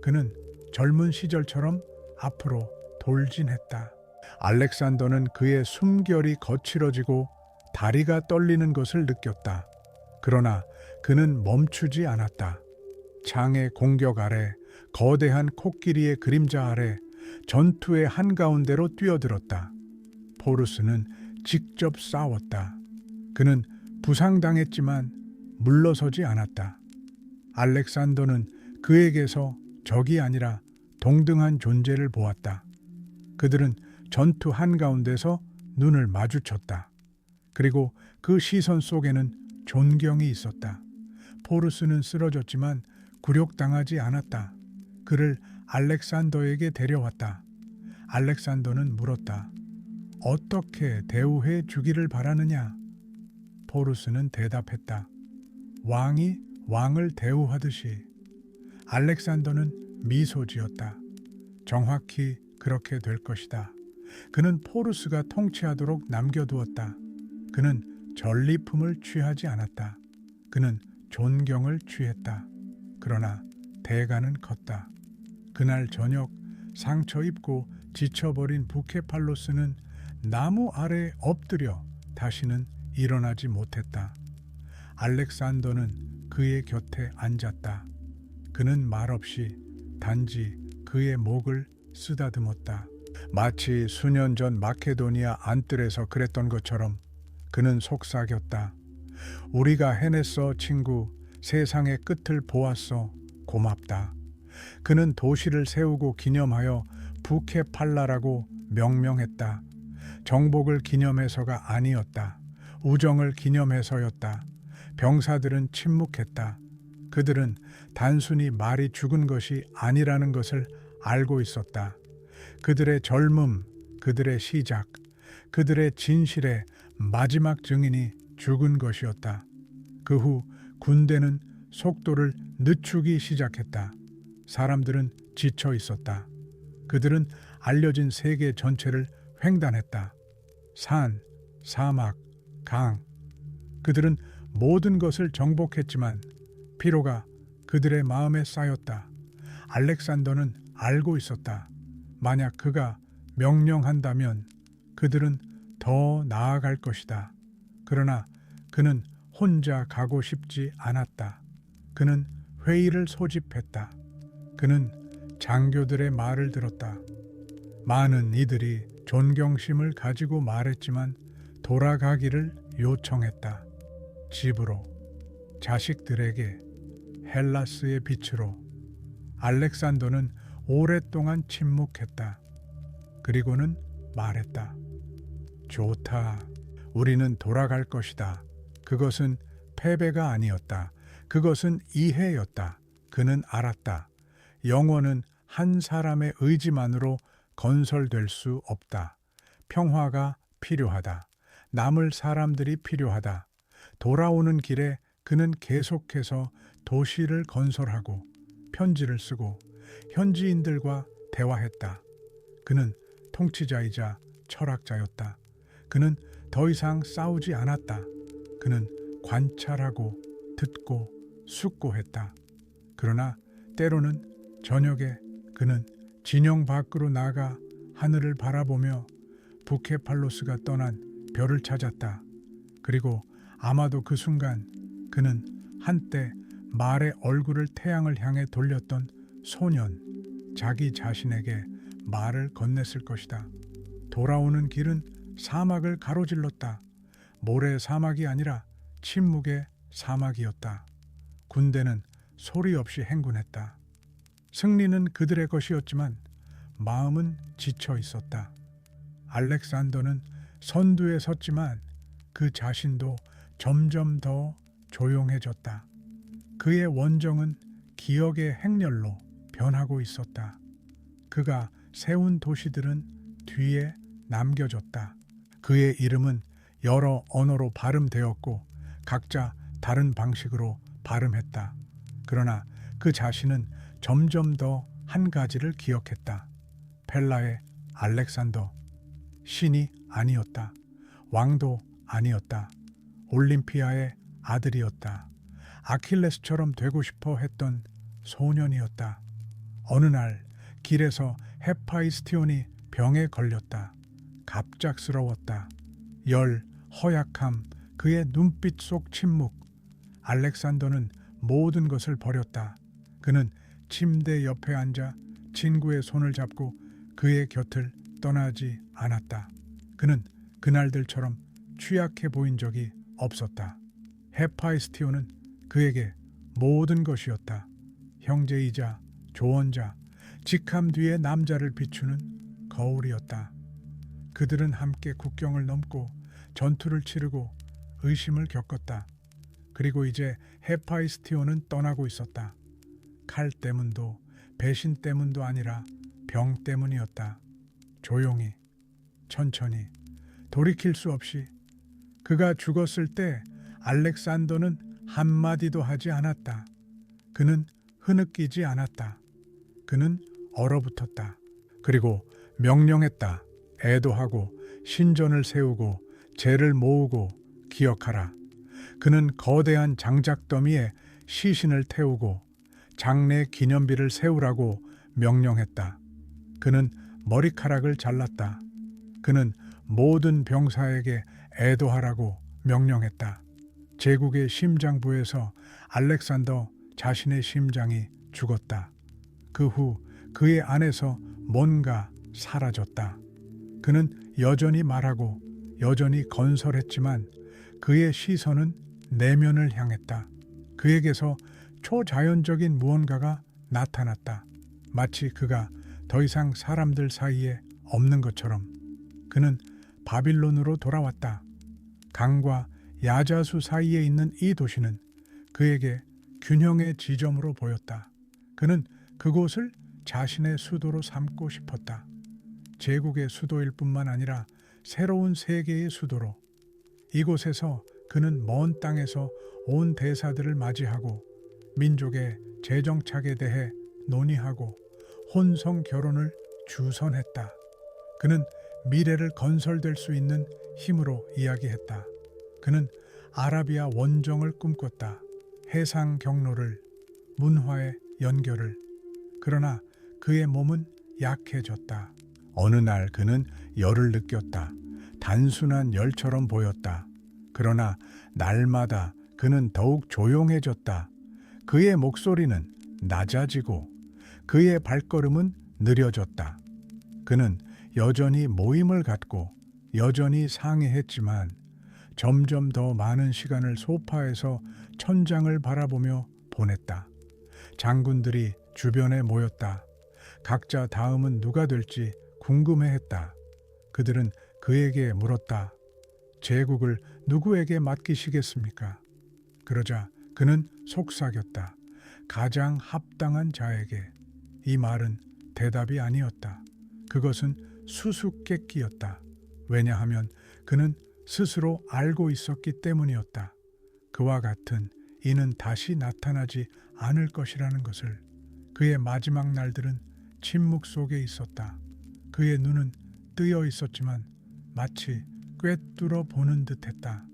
그는 젊은 시절처럼 앞으로 돌진했다. 알렉산더는 그의 숨결이 거칠어지고 다리가 떨리는 것을 느꼈다. 그러나 그는 멈추지 않았다. 창의 공격 아래, 거대한 코끼리의 그림자 아래 전투의 한가운데로 뛰어들었다. 포르스는 직접 싸웠다. 그는 부상당했지만 물러서지 않았다. 알렉산더는 그에게서 적이 아니라 동등한 존재를 보았다. 그들은 전투 한가운데서 눈을 마주쳤다. 그리고 그 시선 속에는 존경이 있었다. 포르스는 쓰러졌지만 굴욕당하지 않았다. 그를 알렉산더에게 데려왔다. 알렉산더는 물었다. 어떻게 대우해 주기를 바라느냐? 포르스는 대답했다. 왕이 왕을 대우하듯이. 알렉산더는 미소 지었다. 정확히 그렇게 될 것이다. 그는 포르스가 통치하도록 남겨두었다. 그는 전리품을 취하지 않았다. 그는 존경을 취했다. 그러나 대가는 컸다. 그날 저녁 상처 입고 지쳐버린 부케팔로스는 나무 아래 엎드려 다시는 일어나지 못했다. 알렉산더는 그의 곁에 앉았다. 그는 말없이 단지 그의 목을 쓰다듬었다. 마치 수년 전 마케도니아 안뜰에서 그랬던 것처럼 그는 속삭였다. 우리가 해냈어, 친구. 세상의 끝을 보았어. 고맙다. 그는 도시를 세우고 기념하여 부케팔라라고 명명했다. 정복을 기념해서가 아니었다. 우정을 기념해서였다. 병사들은 침묵했다. 그들은 단순히 말이 죽은 것이 아니라는 것을 알고 있었다. 그들의 젊음, 그들의 시작, 그들의 진실의 마지막 증인이 죽은 것이었다. 그 후 군대는 속도를 늦추기 시작했다. 사람들은 지쳐 있었다. 그들은 알려진 세계 전체를 횡단했다. 산, 사막, 강. 그들은 모든 것을 정복했지만 피로가 그들의 마음에 쌓였다. 알렉산더는 알고 있었다. 만약 그가 명령한다면 그들은 더 나아갈 것이다. 그러나 그는 혼자 가고 싶지 않았다. 그는 회의를 소집했다. 그는 장교들의 말을 들었다. 많은 이들이 존경심을 가지고 말했지만 돌아가기를 요청했다. 집으로, 자식들에게, 헬라스의 빛으로. 알렉산더는 오랫동안 침묵했다. 그리고는 말했다. 좋다. 우리는 돌아갈 것이다. 그것은 패배가 아니었다. 그것은 이해였다. 그는 알았다. 영원은 한 사람의 의지만으로 건설될 수 없다. 평화가 필요하다. 남을 사람들이 필요하다. 돌아오는 길에 그는 계속해서 도시를 건설하고 편지를 쓰고 현지인들과 대화했다. 그는 통치자이자 철학자였다. 그는 더 이상 싸우지 않았다. 그는 관찰하고 듣고 숙고했다. 그러나 때로는 저녁에 그는 진영 밖으로 나가 하늘을 바라보며 부케팔로스가 떠난 별을 찾았다. 그리고 아마도 그 순간 그는 한때 말의 얼굴을 태양을 향해 돌렸던 소년, 자기 자신에게 말을 건넸을 것이다. 돌아오는 길은 사막을 가로질렀다. 모래 사막이 아니라 침묵의 사막이었다. 군대는 소리 없이 행군했다. 승리는 그들의 것이었지만 마음은 지쳐 있었다. 알렉산더는 선두에 섰지만 그 자신도 점점 더 조용해졌다. 그의 원정은 기억의 행렬로 변하고 있었다. 그가 세운 도시들은 뒤에 남겨졌다. 그의 이름은 여러 언어로 발음되었고 각자 다른 방식으로 발음했다. 그러나 그 자신은 점점 더 한 가지를 기억했다. 펠라의 알렉산더. 신이 아니었다. 왕도 아니었다. 올림피아의 아들이었다. 아킬레스처럼 되고 싶어 했던 소년이었다. 어느 날 길에서 헤파이스티온이 병에 걸렸다. 갑작스러웠다. 열, 허약함, 그의 눈빛 속 침묵. 알렉산더는 모든 것을 버렸다. 그는 침대 옆에 앉아 친구의 손을 잡고 그의 곁을 떠나지 않았다. 그는 그날들처럼 취약해 보인 적이 없었다. 헤파이스티온은 그에게 모든 것이었다. 형제이자 조언자, 직함 뒤에 남자를 비추는 거울이었다. 그들은 함께 국경을 넘고 전투를 치르고 의심을 겪었다. 그리고 이제 헤파이스티온은 떠나고 있었다. 칼 때문도 배신 때문도 아니라 병 때문이었다. 조용히, 천천히, 돌이킬 수 없이. 그가 죽었을 때 알렉산더는 한마디도 하지 않았다. 그는 흐느끼지 않았다. 그는 얼어붙었다. 그리고 명령했다. 애도하고 신전을 세우고 재를 모으고 기억하라. 그는 거대한 장작더미에 시신을 태우고 장례 기념비를 세우라고 명령했다. 그는 머리카락을 잘랐다. 그는 모든 병사에게 애도하라고 명령했다. 제국의 심장부에서 알렉산더 자신의 심장이 죽었다. 그 후 그의 안에서 뭔가 사라졌다. 그는 여전히 말하고 여전히 건설했지만 그의 시선은 내면을 향했다. 그에게서 초자연적인 무언가가 나타났다. 마치 그가 더 이상 사람들 사이에 없는 것처럼. 그는 바빌론으로 돌아왔다. 강과 야자수 사이에 있는 이 도시는 그에게 균형의 지점으로 보였다. 그는 그곳을 자신의 수도로 삼고 싶었다. 제국의 수도일 뿐만 아니라 새로운 세계의 수도로. 이곳에서 그는 먼 땅에서 온 대사들을 맞이하고 민족의 재정착에 대해 논의하고 혼성 결혼을 주선했다. 그는 미래를 건설될 수 있는 힘으로 이야기했다. 그는 아라비아 원정을 꿈꿨다. 해상 경로를, 문화의 연결을. 그러나 그의 몸은 약해졌다. 어느 날 그는 열을 느꼈다. 단순한 열처럼 보였다. 그러나 날마다 그는 더욱 조용해졌다. 그의 목소리는 낮아지고 그의 발걸음은 느려졌다. 그는 여전히 모임을 갖고 여전히 상의했지만 점점 더 많은 시간을 소파에서 천장을 바라보며 보냈다. 장군들이 주변에 모였다. 각자 다음은 누가 될지 궁금해했다. 그들은 그에게 물었다. 제국을 누구에게 맡기시겠습니까? 그러자 그는 속삭였다. 가장 합당한 자에게. 이 말은 대답이 아니었다. 그것은 수수께끼였다. 왜냐하면 그는 스스로 알고 있었기 때문이었다. 그와 같은 이는 다시 나타나지 않을 것이라는 것을. 그의 마지막 날들은 침묵 속에 있었다. 그의 눈은 뜨여 있었지만 마치 꿰뚫어 보는 듯했다.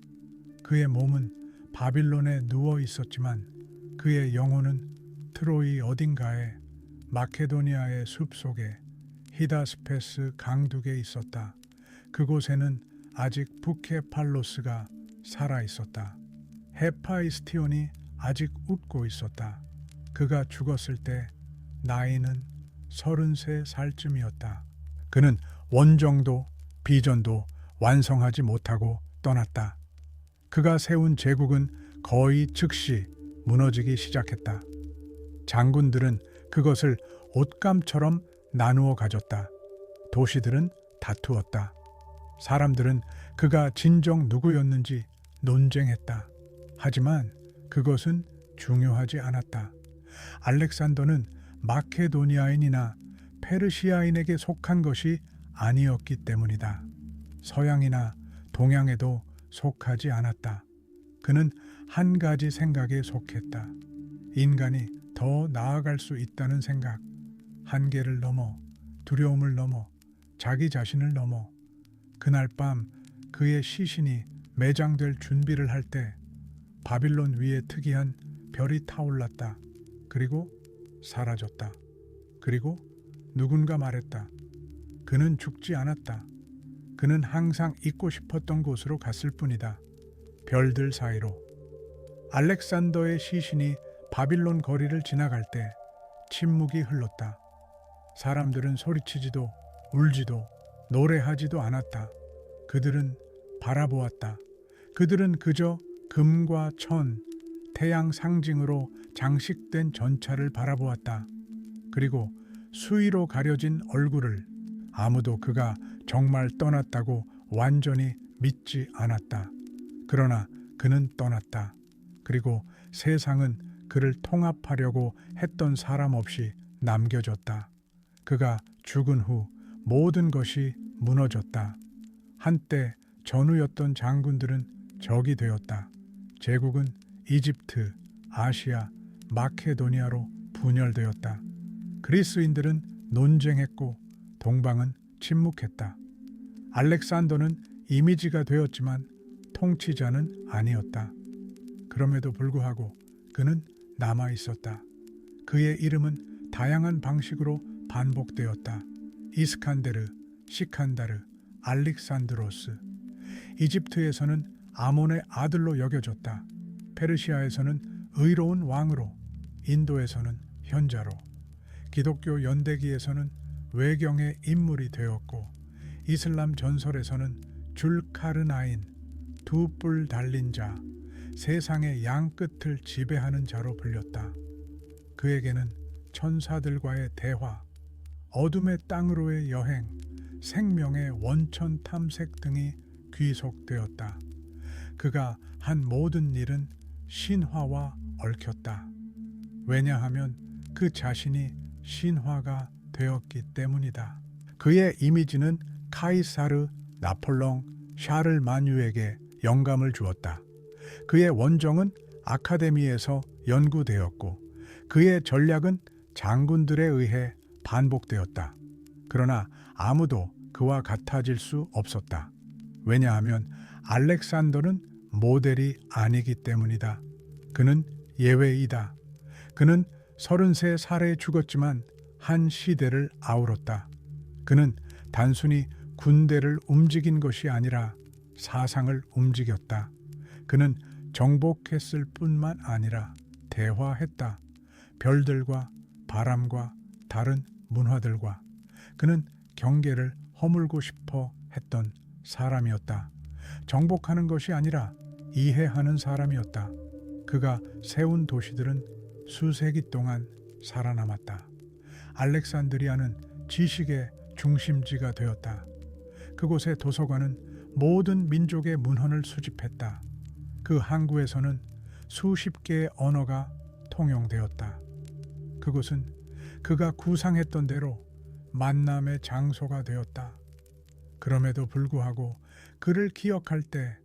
그의 몸은 바빌론에 누워 있었지만 그의 영혼은 트로이 어딘가에 마케도니아의 숲속에 히다스페스 강둑에 있었다. 그곳에는 아직 부케팔로스가 살아 있었다. 헤파이스티온이 아직 웃고 있었다. 그가 죽었을 때 나이는 33살쯤이었다. 그는 원정도 비전도 완성하지 못하고 떠났다. 그가 세운 제국은 거의 즉시 무너지기 시작했다. 장군들은 그것을 옷감처럼 나누어 가졌다. 도시들은 다투었다. 사람들은 그가 진정 누구였는지 논쟁했다. 하지만 그것은 중요하지 않았다. 알렉산더는 마케도니아인이나 페르시아인에게 속한 것이 아니었기 때문이다. 서양이나 동양에도 속하지 않았다. 그는 한 가지 생각에 속했다. 인간이 더 나아갈 수 있다는 생각. 한계를 넘어, 두려움을 넘어, 자기 자신을 넘어. 그날 밤 그의 시신이 매장될 준비를 할 때 바빌론 위에 특이한 별이 타올랐다. 그리고 사라졌다. 그리고 누군가 말했다. 그는 죽지 않았다. 그는 항상 있고 싶었던 곳으로 갔을 뿐이다. 별들 사이로. 알렉산더의 시신이 바빌론 거리를 지나갈 때 침묵이 흘렀다. 사람들은 소리치지도 울지도 노래하지도 않았다. 그들은 바라보았다. 그들은 그저 금과 천, 태양 상징으로 장식된 전차를 바라보았다. 그리고 수위로 가려진 얼굴을. 아무도 그가 정말 떠났다고 완전히 믿지 않았다. 그러나 그는 떠났다. 그리고 세상은 그를 통합하려고 했던 사람 없이 남겨졌다. 그가 죽은 후 모든 것이 무너졌다. 한때 전우였던 장군들은 적이 되었다. 제국은 이집트, 아시아, 마케도니아로 분열되었다. 그리스인들은 논쟁했고 동방은 침묵했다. 알렉산더는 이미지가 되었지만 통치자는 아니었다. 그럼에도 불구하고 그는 남아 있었다. 그의 이름은 다양한 방식으로 반복되었다. 이스칸데르, 시칸다르, 알릭산드로스. 이집트에서는 아몬의 아들로 여겨졌다. 페르시아에서는 의로운 왕으로, 인도에서는 현자로, 기독교 연대기에서는 외경의 인물이 되었고, 이슬람 전설에서는 줄카르나인, 두 뿔 달린 자, 세상의 양 끝을 지배하는 자로 불렸다. 그에게는 천사들과의 대화, 어둠의 땅으로의 여행, 생명의 원천 탐색 등이 귀속되었다. 그가 한 모든 일은 신화와 얽혔다. 왜냐하면 그 자신이 신화가 되었기 때문이다. 그의 이미지는 카이사르, 나폴레옹, 샤를마뉴에게 영감을 주었다. 그의 원정은 아카데미에서 연구되었고 그의 전략은 장군들에 의해 반복되었다. 그러나 아무도 그와 같아질 수 없었다. 왜냐하면 알렉산더는 모델이 아니기 때문이다. 그는 예외이다. 그는 33살에 죽었지만 한 시대를 아우렀다. 그는 단순히 군대를 움직인 것이 아니라 사상을 움직였다. 그는 정복했을 뿐만 아니라 대화했다. 별들과 바람과 다른 문화들과. 그는 경계를 허물고 싶어 했던 사람이었다. 정복하는 것이 아니라 이해하는 사람이었다. 그가 세운 도시들은 수세기 동안 살아남았다. 알렉산드리아는 지식의 중심지가 되었다. 그곳의 도서관은 모든 민족의 문헌을 수집했다. 그 항구에서는 수십 개의 언어가 통용되었다. 그곳은 그가 구상했던 대로 만남의 장소가 되었다. 그럼에도 불구하고 그를 기억할 때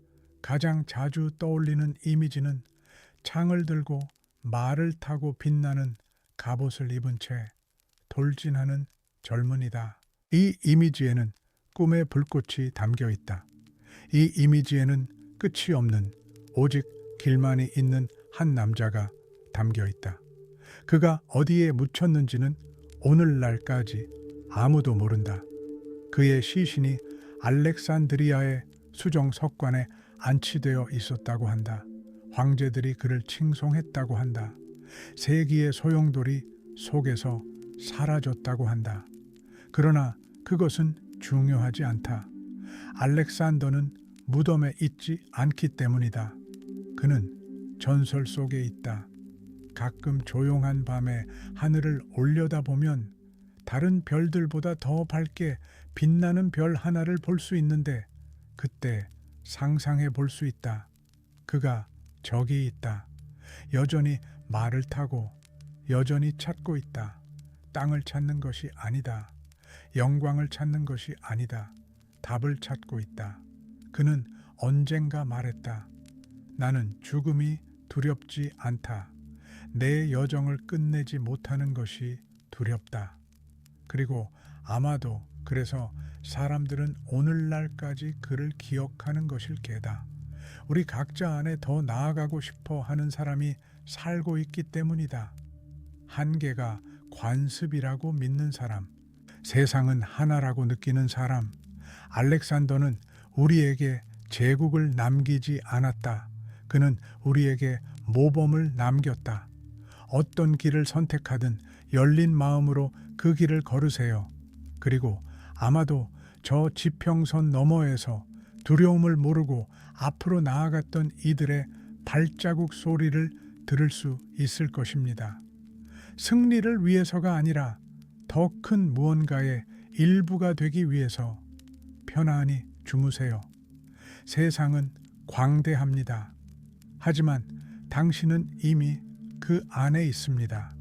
가장 자주 떠올리는 이미지는 창을 들고 말을 타고 빛나는 갑옷을 입은 채 돌진하는 젊은이다. 이 이미지에는 꿈의 불꽃이 담겨 있다. 이 이미지에는 끝이 없는 오직 길만이 있는 한 남자가 담겨 있다. 그가 어디에 묻혔는지는 오늘날까지 아무도 모른다. 그의 시신이 알렉산드리아의 수정 석관에 안치되어 있었다고 한다. 황제들이 그를 칭송했다고 한다. 세기의 소용돌이 속에서 사라졌다고 한다. 그러나 그것은 중요하지 않다. 알렉산더는 무덤에 있지 않기 때문이다. 그는 전설 속에 있다. 가끔 조용한 밤에 하늘을 올려다보면 다른 별들보다 더 밝게 빛나는 별 하나를 볼 수 있는데 그때 상상해 볼 수 있다. 그가 저기 있다. 여전히 말을 타고 여전히 찾고 있다. 땅을 찾는 것이 아니다. 영광을 찾는 것이 아니다. 답을 찾고 있다. 그는 언젠가 말했다. 나는 죽음이 두렵지 않다. 내 여정을 끝내지 못하는 것이 두렵다. 그리고 아마도 그래서 사람들은 오늘날까지 그를 기억하는 것일 게다. 우리 각자 안에 더 나아가고 싶어 하는 사람이 살고 있기 때문이다. 한계가 관습이라고 믿는 사람, 세상은 하나라고 느끼는 사람. 알렉산더는 우리에게 제국을 남기지 않았다. 그는 우리에게 모범을 남겼다. 어떤 길을 선택하든 열린 마음으로 그 길을 걸으세요. 그리고 아마도 저 지평선 너머에서 두려움을 모르고 앞으로 나아갔던 이들의 발자국 소리를 들을 수 있을 것입니다. 승리를 위해서가 아니라 더 큰 무언가의 일부가 되기 위해서 편안히 주무세요. 세상은 광대합니다. 하지만 당신은 이미 그 안에 있습니다.